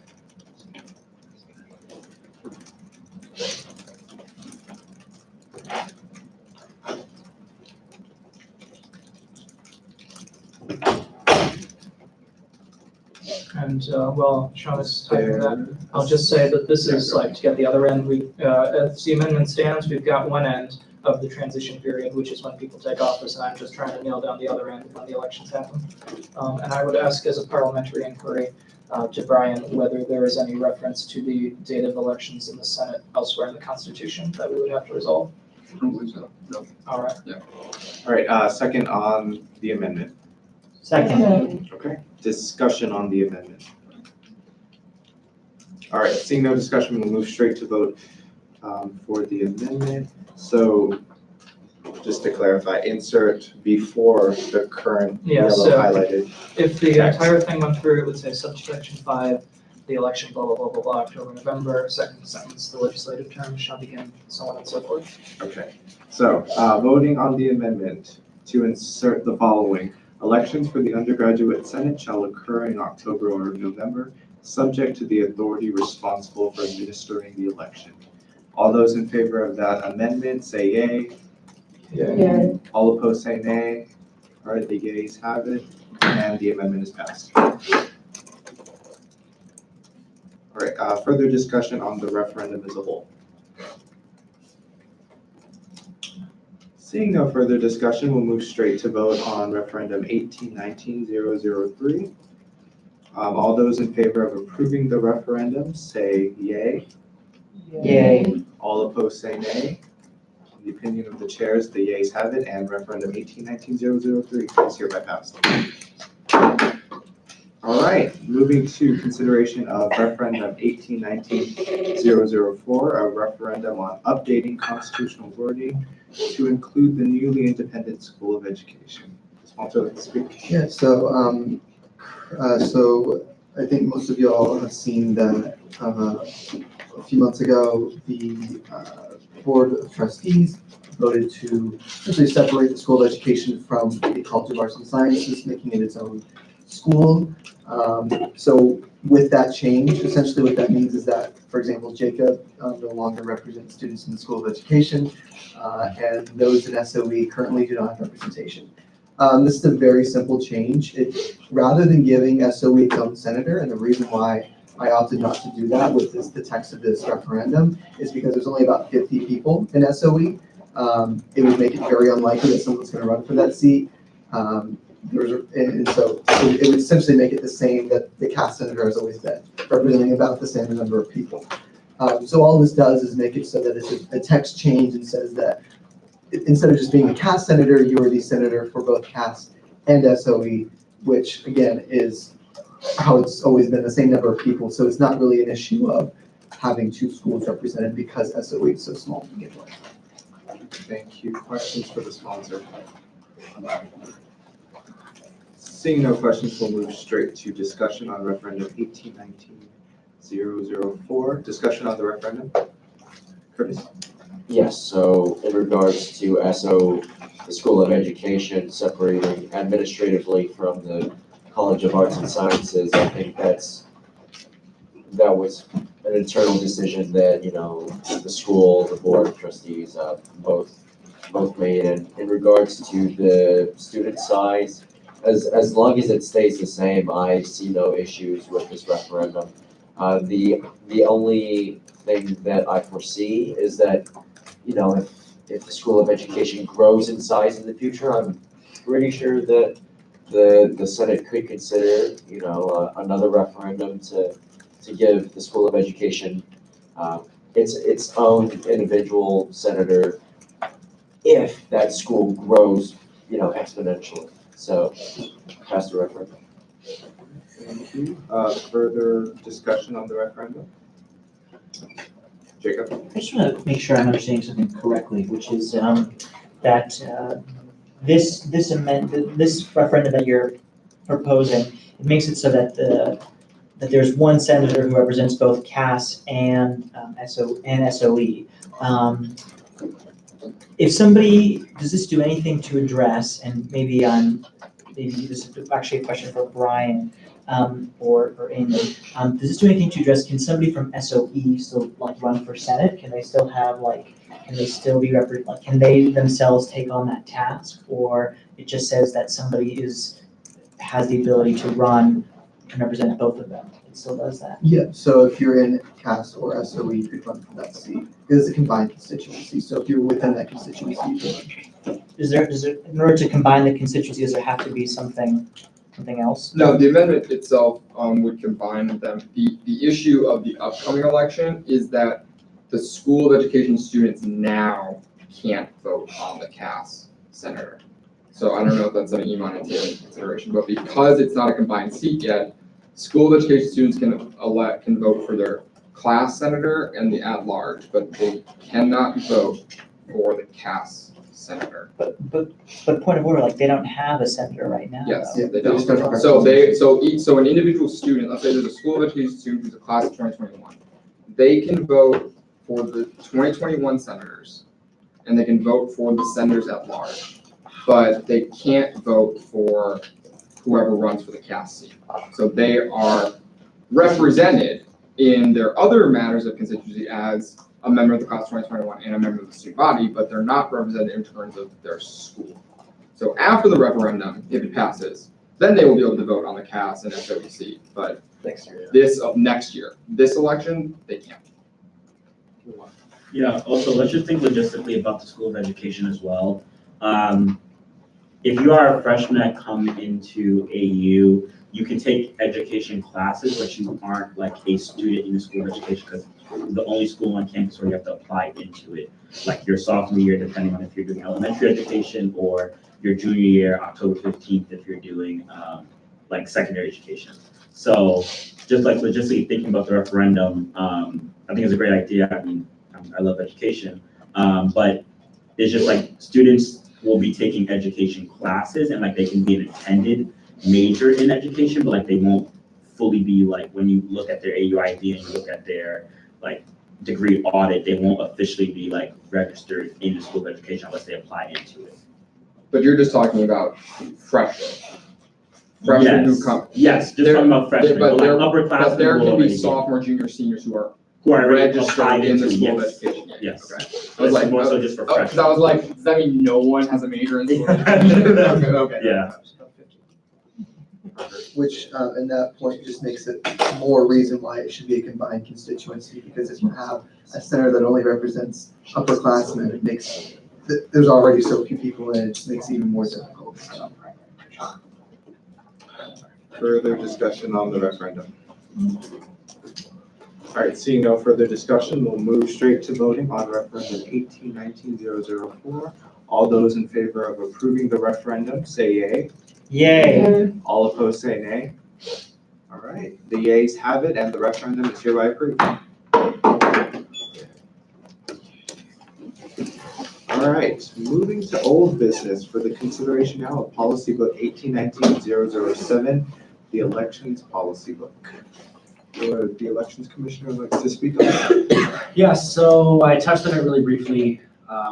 And while Sean is typing that, I'll just say that this is like to get the other end. As the amendment stands, we've got one end of the transition period, which is when people take office, and I'm just trying to nail down the other end when the elections happen. And I would ask as a parliamentary inquiry to Brian whether there is any reference to the date of elections in the Senate elsewhere in the Constitution that we would have to resolve. I don't believe so. No. All right. All right, second on the amendment. Second. Okay, discussion on the amendment. All right, seeing no discussion, we'll move straight to vote for the amendment. So just to clarify, insert before the current yellow highlighted. If the text. entire thing went through, it would say subsection 5, the election, blah, blah, blah, blah, blah, October, November, second sentence, the legislative term shall begin, so on and so forth. Okay, so voting on the amendment to insert the following. Elections for the undergraduate Senate shall occur in October or November, subject to the authority responsible for administering the election. All those in favor of that amendment say yay. Yay. All opposed say nay. All right, the yeas have it, and the amendment is passed. All right, further discussion on the referendum as a whole. Seeing no further discussion, we'll move straight to vote on referendum 1819-003. All those in favor of approving the referendum say yay. Yay. All opposed say nay. In the opinion of the chairs, the yeas have it, and referendum 1819-003 is hereby passed. All All right, moving to consideration of referendum 1819-004, a referendum on updating constitutional wording to include the newly independent School of Education. Sponsor, like to speak. Yeah, so I think most of y'all have seen that a few months ago, the Board of Trustees voted to essentially separate the School of Education from the College of Arts and Sciences, making it its own school. So with that change, essentially what that means is that, for example, Jacob no longer represents students in the School of Education, and those in SOE currently do not have representation. This is a very simple change. Rather than giving SOE its own senator, and the reason why I opted not to do that with the text of this referendum is because there's only about 50 people in SOE. It would make it very unlikely that someone's going to run for that seat. So it would essentially make it the same that the cast senator has always been, representing about the same number of people. So all this does is make it so that it's a text change and says that instead of just being a cast senator, you are the senator for both cast and SOE, which again is how it's always been, the same number of people. So it's not really an issue of having two schools represented because SOE is so small to begin with. Thank you. Questions for the sponsor? Seeing no questions, we'll move straight to discussion on referendum 1819-004. Discussion on the referendum. Curtis? Yes, so in regards to the School of Education separating administratively from the College of Arts and Sciences, I think that was an internal decision that, the school, the Board of Trustees, both made. And in regards to the student size, as long as it stays the same, I see no issues with this referendum. The only thing that I foresee is that, if the School of Education grows in size in the future, I'm pretty sure that the Senate could consider, another referendum to give the School of Education its own individual senator if that school grows, exponentially. So, pass the referendum. Thank you. Further discussion on the referendum? Jacob? I just want to make sure I'm understanding something correctly, which is that this referendum that you're proposing, it makes it so that that there's one senator who represents both CAS and SOE. If somebody, does this do anything to address, and maybe this is actually a question for Brian, or Amy, does this do anything to address, can somebody from SOE still run for Senate? Can they still have can they still be can they themselves take on that task? Or it just says that somebody has the ability to run and represent both of them? It still does that? Yeah, so if you're in CAST or SOE, you could run for that seat. It's a combined constituency, so if you're within that constituency, you can run. Does there, in order to combine the constituency, does there have to be something else? No, the amendment itself would combine them. The issue of the upcoming election is that the School of Education students now can't vote on the CAS senator. So I don't know if that's something you want to take into consideration, but because it's not a combined seat yet, School of Education students can vote for their class senator and the at-large, but they cannot vote for the CAS senator. But point of order, they don't have a senator right now. Yes, though. they don't. So an individual student, let's say there's a School of Education student who's a class of 2021, they can vote for the 2021 senators, and they can vote for the senators at large, but they can't vote for whoever runs for the CAS seat. So they are represented in their other matters of constituency as a member of the class of 2021 and a member of the student body, but they're not represented in terms of their school. So after the referendum, if it passes, then they will be able to vote on the CAS and SOE seat, but next year, this election, they can't. Yeah, also, let's just think logistically about the School of Education as well. If you are a freshman that come into AU, you can take education classes, but you aren't a student in the School of Education because the only school on campus where you have to apply into it, your sophomore year, depending on if you're doing elementary education, or your junior year, October 15th, if you're doing secondary education. So just like logistically thinking about the referendum, I think it's a great idea. I mean, I love education, but it's just like students will be taking education classes and like they can be an attended major in education, but like they won't fully be like, when you look at their AUID and you look at their like degree audit, they won't officially be like registered in the School of Education unless they apply into it. But you're just talking about freshmen. Freshmen who come. Yes, just talking about freshmen, but like upperclassmen But there will can already be sophomore, junior, seniors who are already registered applied in the into, School of yes. Education. Yes. Okay. So it's like more so just for Because freshmen. I was like, does that mean no one has a major in School of Education? Okay. Yeah. Which, in that point, just makes it more reason why it should be a combined constituency, because if you have a center that only represents upperclassmen, it makes, there's already so few people in it, it just makes it even more difficult. So. Further discussion on the referendum? All right, seeing no further discussion, we'll move straight to voting on referendum 18-19-004. All those in favor of approving the referendum, say yay. Yay. All opposed, say nay. All right, the yeas have it, and the referendum is hereby approved. All right, moving to old business for the consideration now of policy book 18-19-007, the elections policy book. Would the elections commissioner like to speak on that? Yeah, so I touched on it really briefly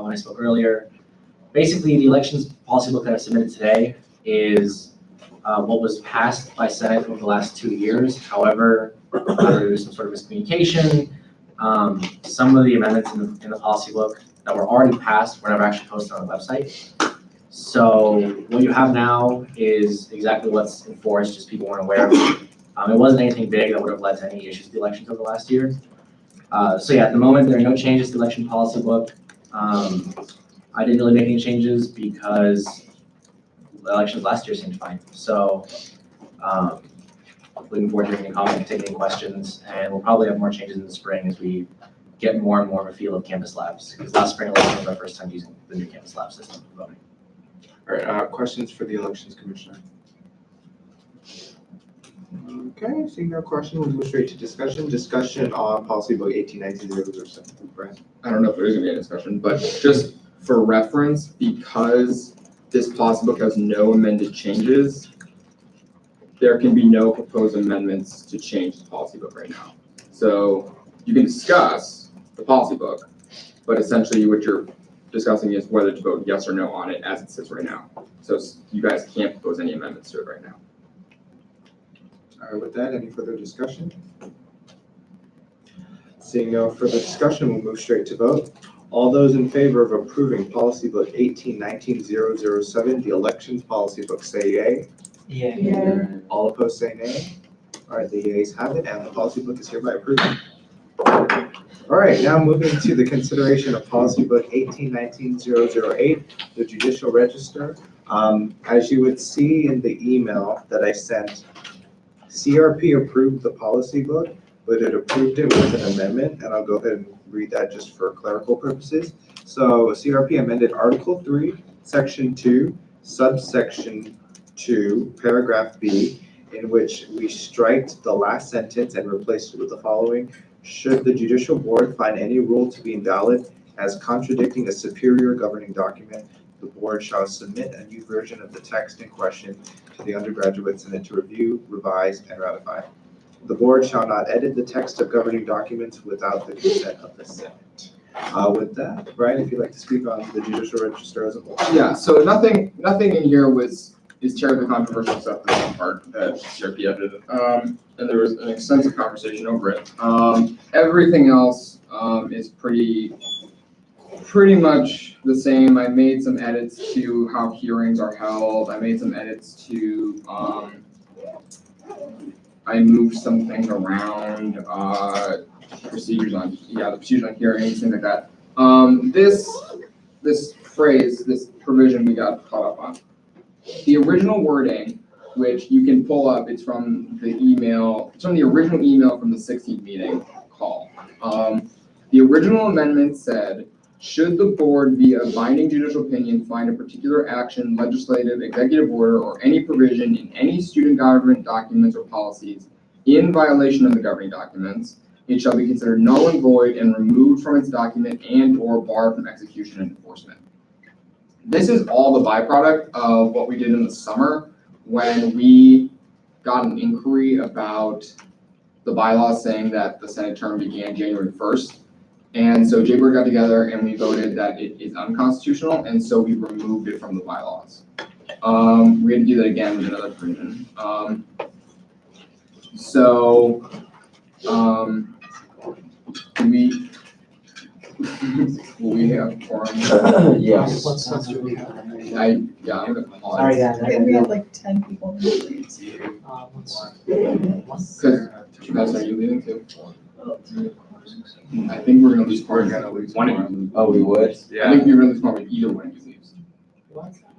when I spoke earlier. Basically, the elections policy book that I submitted today is what was passed by Senate over the last 2 years. However, there was some sort of miscommunication. Some of the amendments in the policy book that were already passed were never actually posted on the website. So what you have now is exactly what's enforced, just people weren't aware of it. It wasn't anything big that would have led to any issues with the elections over the last year. So yeah, at the moment, there are no changes to the election policy book. I didn't really make any changes because the elections last year seemed fine. So looking forward to hearing any comments, taking any questions, and we'll probably have more changes in the spring as we get more and more of a feel of campus labs. Because last spring election was our first time using the new campus lab system for voting. All right, questions for the elections commissioner? Okay, seeing no question, we'll move straight to discussion. Discussion on policy book 18-19-007. Brian? I don't know if there's gonna be a discussion, but just for reference, because this policy book has no amended changes, there can be no proposed amendments to change the policy book right now. So you can discuss the policy book, but essentially what you're discussing is whether to vote yes or no on it as it sits right now. So you guys can't propose any amendments to it right now. All right, with that, any further discussion? Seeing no further discussion, we'll move straight to vote. All those in favor of approving policy book 18-19-007, the elections policy book, say yay. Yay. All opposed, say nay. All right, the yeas have it, and the policy book is hereby approved. All right, now moving to the consideration of policy book 18-19-008, the judicial register. As you would see in the email that I sent, CRP approved the policy book, but it approved it with an amendment, and I'll go ahead and read that just for clerical purposes. So CRP amended Article 3, Section 2, subsection 2, paragraph B, in which we striked the last sentence and replaced it with the following: should the judicial board find any rule to be invalid as contradicting a superior governing document, the board shall submit a new version of the text in question to the undergraduate senate to review, revise, and ratify. The board shall not edit the text of governing documents without the consent of the Senate. With that, Brian, if you'd like to speak on the judicial register as a whole. Yeah, so nothing in here is terribly controversial except the one part that CRP edited. And there was an extensive conversation over it. Everything else is pretty much the same. I made some edits to how hearings are held. I made some edits to I moved some things around, procedures on hearings, things like that. This phrase, this provision we got caught up on. The original wording, which you can pull up, it's from the email, it's from the original email from the 16th meeting call. The original amendment said, should the board via a binding judicial opinion find a particular action, legislative, executive order, or any provision in any student government documents or policies in violation of the governing documents, it shall be considered null and void and removed from its document and or barred from execution and enforcement. This is all the byproduct of what we did in the summer when we got an inquiry about the bylaws saying that the Senate term began January 1st. And so J Board got together and we voted that it is unconstitutional, and so we removed it from the bylaws. We had to do that again with another provision. Will we have quorum? Yes. Let's do it. I'm gonna pause. Sorry, guys. I gotta We go. have like 10 people. Let's- Because, are you leaving too? I think we're gonna lose quorum. One of you. Oh, we would? I think we're gonna lose quorum if either one of you leaves.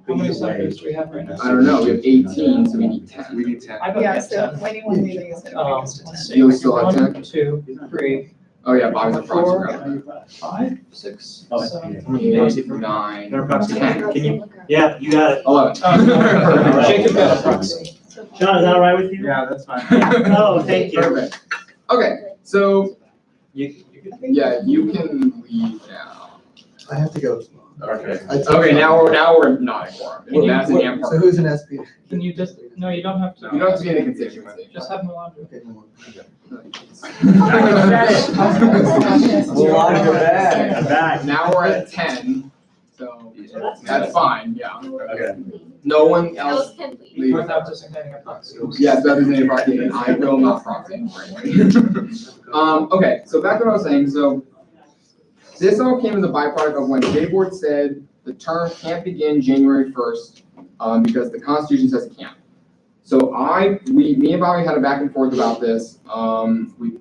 How many senators do we have right now? I don't know, we have 18, so we need 10. We need 10. I vote Yeah, yes, so 10. anyone leaving is gonna make us to 10. You'll still have 10? 1, 2, 3, Oh yeah, Bobby's a proxy. 4, 5, 6, Oh, 7, Eight, Proxy for- 9, You're a proxy. 10. Can you, yeah, you got it. 11. Jacob got a proxy. John, is that all right with you? Yeah, that's fine. Oh, thank you. Perfect. Okay, so, You yeah, you can leave now. I have to go. Okay. I took Okay, some- now we're not in quorum. That's an amp So who's an SP? Can you just, no, you don't have to. You don't have to be in a constituency. Just have Milan. Okay, no more. We'll lock her back. I'm back. Now we're at 10, so that's fine, yeah. Okay. No one Those else can leave. leave. Without designating a proxy. Yes, that is a proxy, and I will not proxy for anybody. Okay, so back to what I was saying, so this all came as a byproduct of when J Board said the term can't begin January 1st, because the Constitution says it can't. So me and Bobby had a back and forth about this. We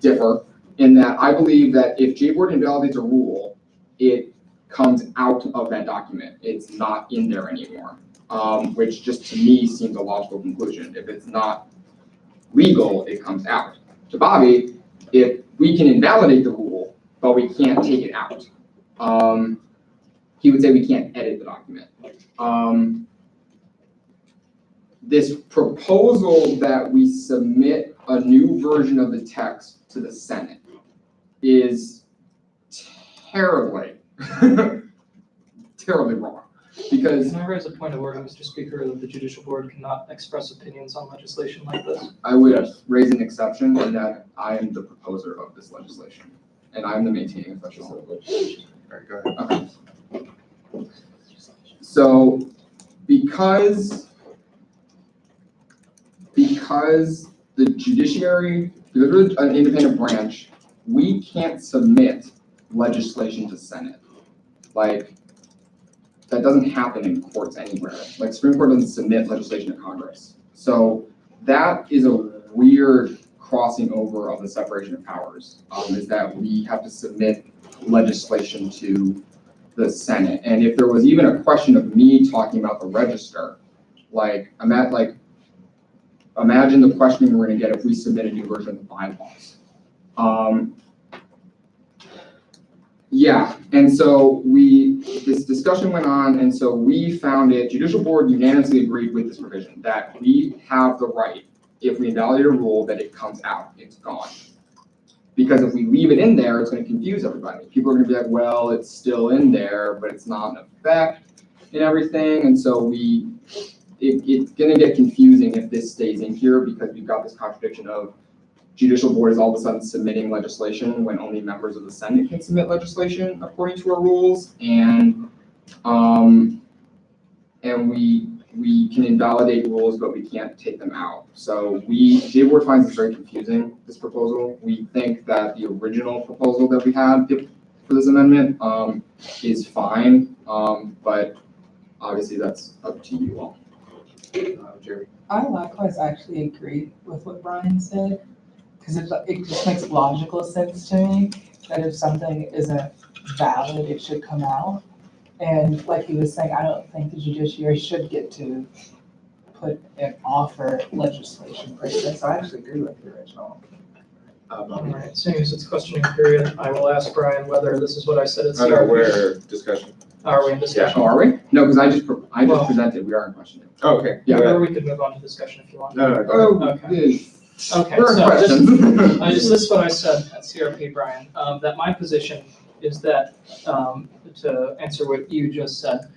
differ in that I believe that if J Board invalidates a rule, it comes out of that document. It's not in there anymore, which just to me seems a logical conclusion. If it's not legal, it comes out. To Bobby, if we can invalidate the rule, but we can't take it out, he would say we can't edit the document. This proposal that we submit a new version of the text to the Senate is terribly, terribly wrong. Because Can I raise a point of order, Mr. Speaker, that the judicial board cannot express opinions on legislation like this? I would raise an exception in that I am the proposer of this legislation, and I'm the maintaining official. Alright, go ahead. Okay. So, because the judiciary, because we're an independent branch, we can't submit legislation to Senate. Like, that doesn't happen in courts anywhere. Like, Supreme Court doesn't submit legislation to Congress. So that is a weird crossing over of the separation of powers, is that we have to submit legislation to the Senate. And if there was even a question of me talking about the register, imagine the questioning we're gonna get if we submit a new version of the bylaws. Yeah, and so this discussion went on, and so we found it, judicial board unanimously agreed with this provision, that we have the right, if we invalidate a rule, that it comes out, it's gone. Because if we leave it in there, it's gonna confuse everybody. People are gonna be like, well, it's still in there, but it's not in effect and everything, and so it's gonna get confusing if this stays in here, because we've got this contradiction of judicial board is all of a sudden submitting legislation when only members of the Senate can submit legislation according to our rules, and we can invalidate rules, but we can't take them out. So J Board finds this very confusing, this proposal. We think that the original proposal that we had for this amendment is fine, but obviously that's up to you all. Jerry. I likewise actually agree with what Brian said, because it just makes logical sense to me that if something isn't valid, it should come out. And like he was saying, I don't think the judiciary should get to put and offer legislation per se, so I actually agree with the original. All right, seeing as it's questioning period, I will ask Brian whether this is what I said at Oh, no, CRP. we're discussion. Are we in discussion? Oh, are we? No, because I just Well- presented, we are in questioning. Oh, okay. Yeah. Or we could move on to discussion if you want. No, no, go ahead. Oh, Okay. Okay, There are so questions. this is what I said at CRP, Brian, that my position is that, to answer what you just said,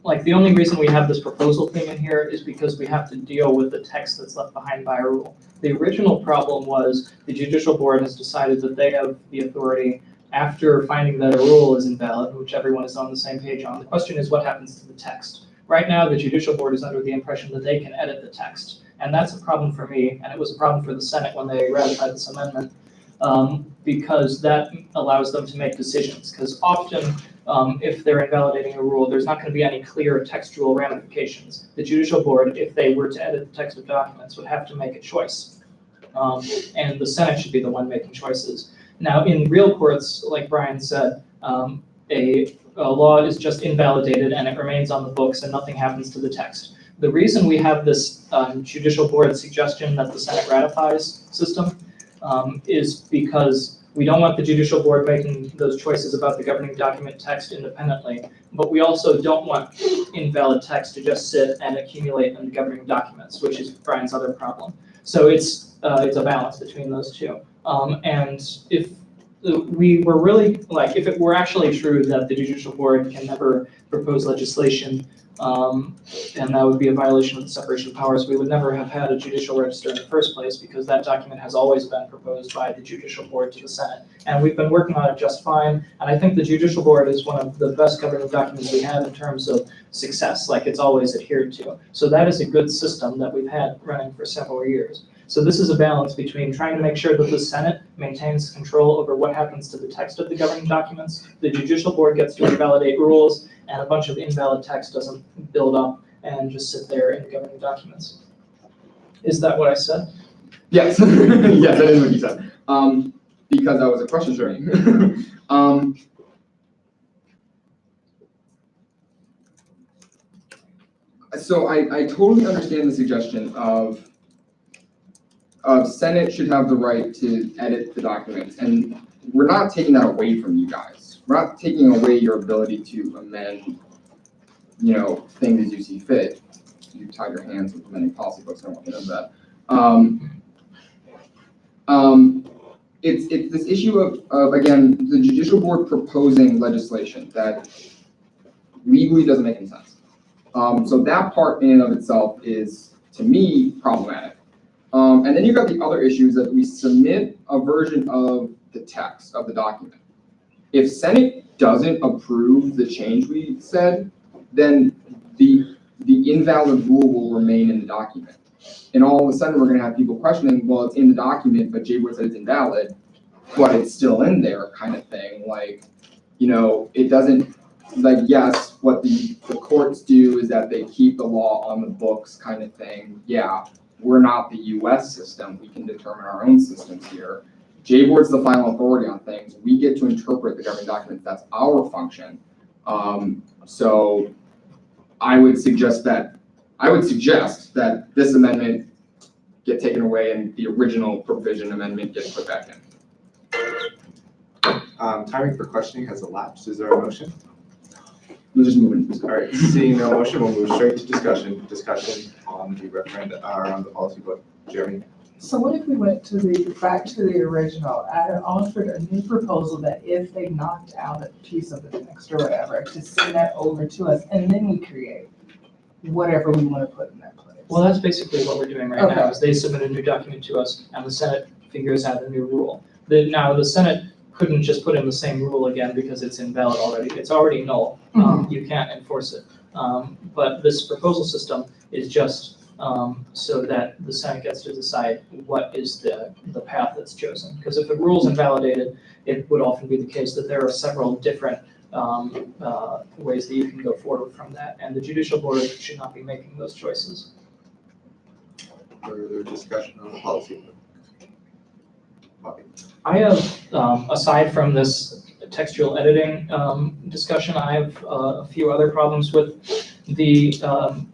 like the only reason we have this proposal thing in here is because we have to deal with the text that's left behind by a rule. The original problem was the judicial board has decided that they have the authority after finding that a rule is invalid, which everyone is on the same page on. The question is what happens to the text. Right now, the judicial board is under the impression that they can edit the text. And that's a problem for me, and it was a problem for the Senate when they ratified this amendment, because that allows them to make decisions. Because often, if they're invalidating a rule, there's not going to be any clear textual ramifications. The judicial board, if they were to edit the text of documents, would have to make a choice. And the Senate should be the one making choices. Now, in real courts, like Brian said, a law is just invalidated and it remains on the books and nothing happens to the text. The reason we have this judicial board suggestion that the Senate ratifies system is because we don't want the judicial board making those choices about the governing document text independently, but we also don't want invalid text to just sit and accumulate in the governing documents, which is Brian's other problem. So it's a balance between those two. And if we were really, like, if it were actually true that the judicial board can never propose legislation, and that would be a violation of the separation of powers, we would never have had a judicial register in the first place because that document has always been proposed by the judicial board to the Senate. And we've been working on it just fine. And I think the judicial board is one of the best governing documents we have in terms of success, like it's always adhered to. So that is a good system that we've had running for several years. So this is a balance between trying to make sure that the Senate maintains control over what happens to the text of the governing documents, the judicial board gets to invalidate rules, and a bunch of invalid text doesn't build up and just sit there in governing documents. Is that what I said? Yes, yes, that is what you said. Because that was a question, sure. So I totally understand the suggestion of Senate should have the right to edit the documents, and we're not taking that away from you guys. We're not taking away your ability to amend, things as you see fit. You tie your hands with amending policy books, I don't want to know that. It's this issue of again, the judicial board proposing legislation that legally doesn't make any sense. So that part in and of itself is, to me, problematic. And then you've got the other issues that we submit a version of the text of the document. If Senate doesn't approve the change we said, then the invalid rule will remain in the document. And all of a sudden, we're going to have people questioning, well, it's in the document, but Jay Wood said it's invalid, but it's still in there, kind of thing. Like, it doesn't, like, yes, what the courts do is that they keep the law on the books, kind of thing. Yeah, we're not the US system. We can determine our own systems here. Jay Board's the final authority on things. We get to interpret the governing documents. That's our function. So I would suggest that this amendment get taken away and the original provision amendment gets put back in. Timing for questioning has elapsed. Is there a motion? We'll just move in. All right, seeing no motion, we'll move straight to discussion. Discussion on the referendum, on the policy book. Jeremy? So what if we went back to the original and offered a new proposal that if they knocked out a piece of the text or whatever, to send that over to us, and then we create whatever we want to put in that place? Well, that's basically what we're doing right now, Okay. is they submit a new document to us and the Senate figures out a new rule. Now, the Senate couldn't just put in the same rule again because it's invalid already. It's already null. You can't enforce it. But this proposal system is just so that the Senate gets to decide what is the path that's chosen. Because if the rule's invalidated, it would often be the case that there are several different ways that you can go forward from that. And the judicial board should not be making those choices. Further discussion on the policy book. Bobby? I have, aside from this textual editing discussion, I have a few other problems with the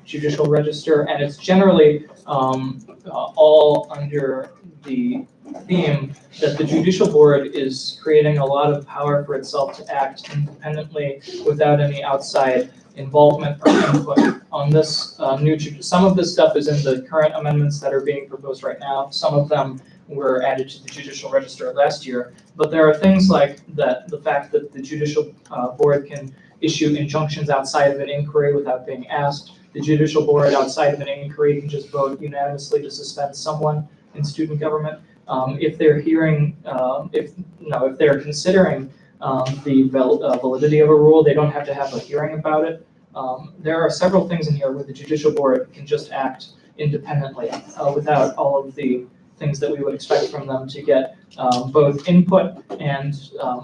judicial register, and it's generally all under the theme that the judicial board is creating a lot of power for itself to act independently without any outside involvement or input on this some of this stuff is in the current amendments that are being proposed right now. Some of them were added to the judicial register last year. But there are things like that, the fact that the judicial board can issue injunctions outside of an inquiry without being asked. The judicial board outside of an inquiry can just vote unanimously to suspend someone in student government. If they're if they're considering the validity of a rule, they don't have to have a hearing about it. There are several things in here where the judicial board can just act independently without all of the things that we would expect from them to get both input and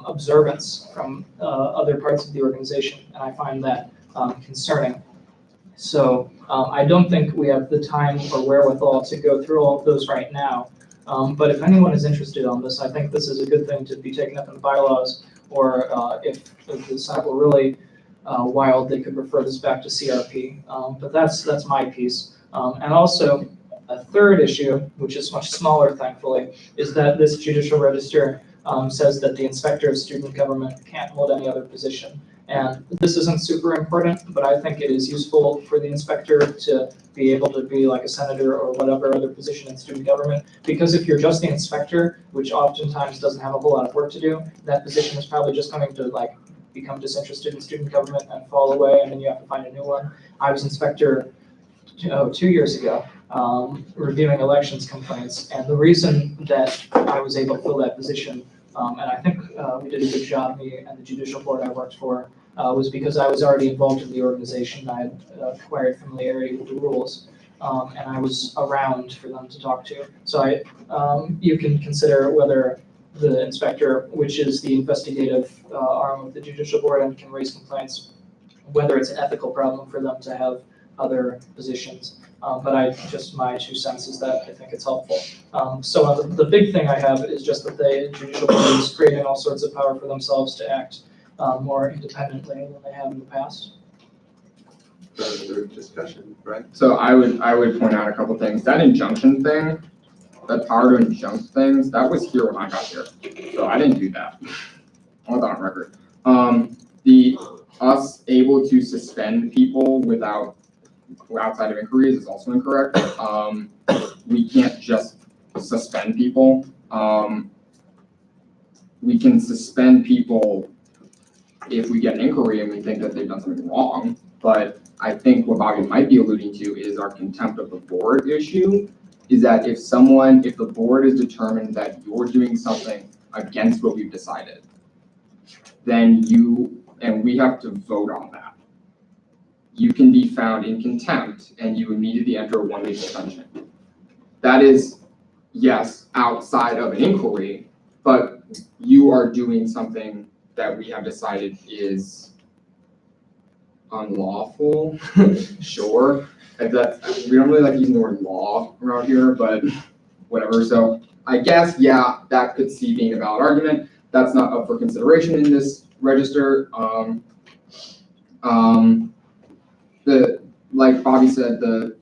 observance from other parts of the organization, and I find that concerning. So I don't think we have the time or wherewithal to go through all of those right now. But if anyone is interested on this, I think this is a good thing to be taken up in the bylaws, or if the Senate were really wild, they could refer this back to CRP. But that's my piece. And also, a third issue, which is much smaller, thankfully, is that this judicial register says that the inspector of student government can't hold any other position. And this isn't super important, but I think it is useful for the inspector to be able to be like a senator or whatever other position in student government. Because if you're just the inspector, which oftentimes doesn't have a whole lot of work to do, that position is probably just going to like become disinterested in student government and fall away, and then you have to find a new one. I was inspector 2 years ago, reviewing elections complaints, and the reason that I was able to fill that position, and I think we did a good job, me and the judicial board I worked for, was because I was already involved in the organization. I had acquired familiarity with the rules, and I was around for them to talk to. So you can consider whether the inspector, which is the investigative arm of the judicial board and can raise complaints, whether it's an ethical problem for them to have other positions. But my 2 cents is that I think it's helpful. So the big thing I have is just that the judicial board is creating all sorts of power for themselves to act more independently than they have in the past. Further discussion, right? So I would point out a couple things. That injunction thing, that power to injunct things, that was here when I got here. So I didn't do that. I want that on record. Us able to suspend people outside of inquiries is also incorrect. We can't just suspend people. We can suspend people if we get an inquiry and we think that they've done something wrong. But I think what Bobby might be alluding to is our contempt of the board issue, is that if the board is determined that you're doing something against what we've decided, then we have to vote on that. You can be found in contempt and you immediately enter a 1-week suspension. That is, yes, outside of an inquiry, but you are doing something that we have decided is unlawful. Sure. We don't really like using the word law around here, but whatever. So I guess, yeah, that could see being a valid argument. That's not up for consideration in this register. Like Bobby said, the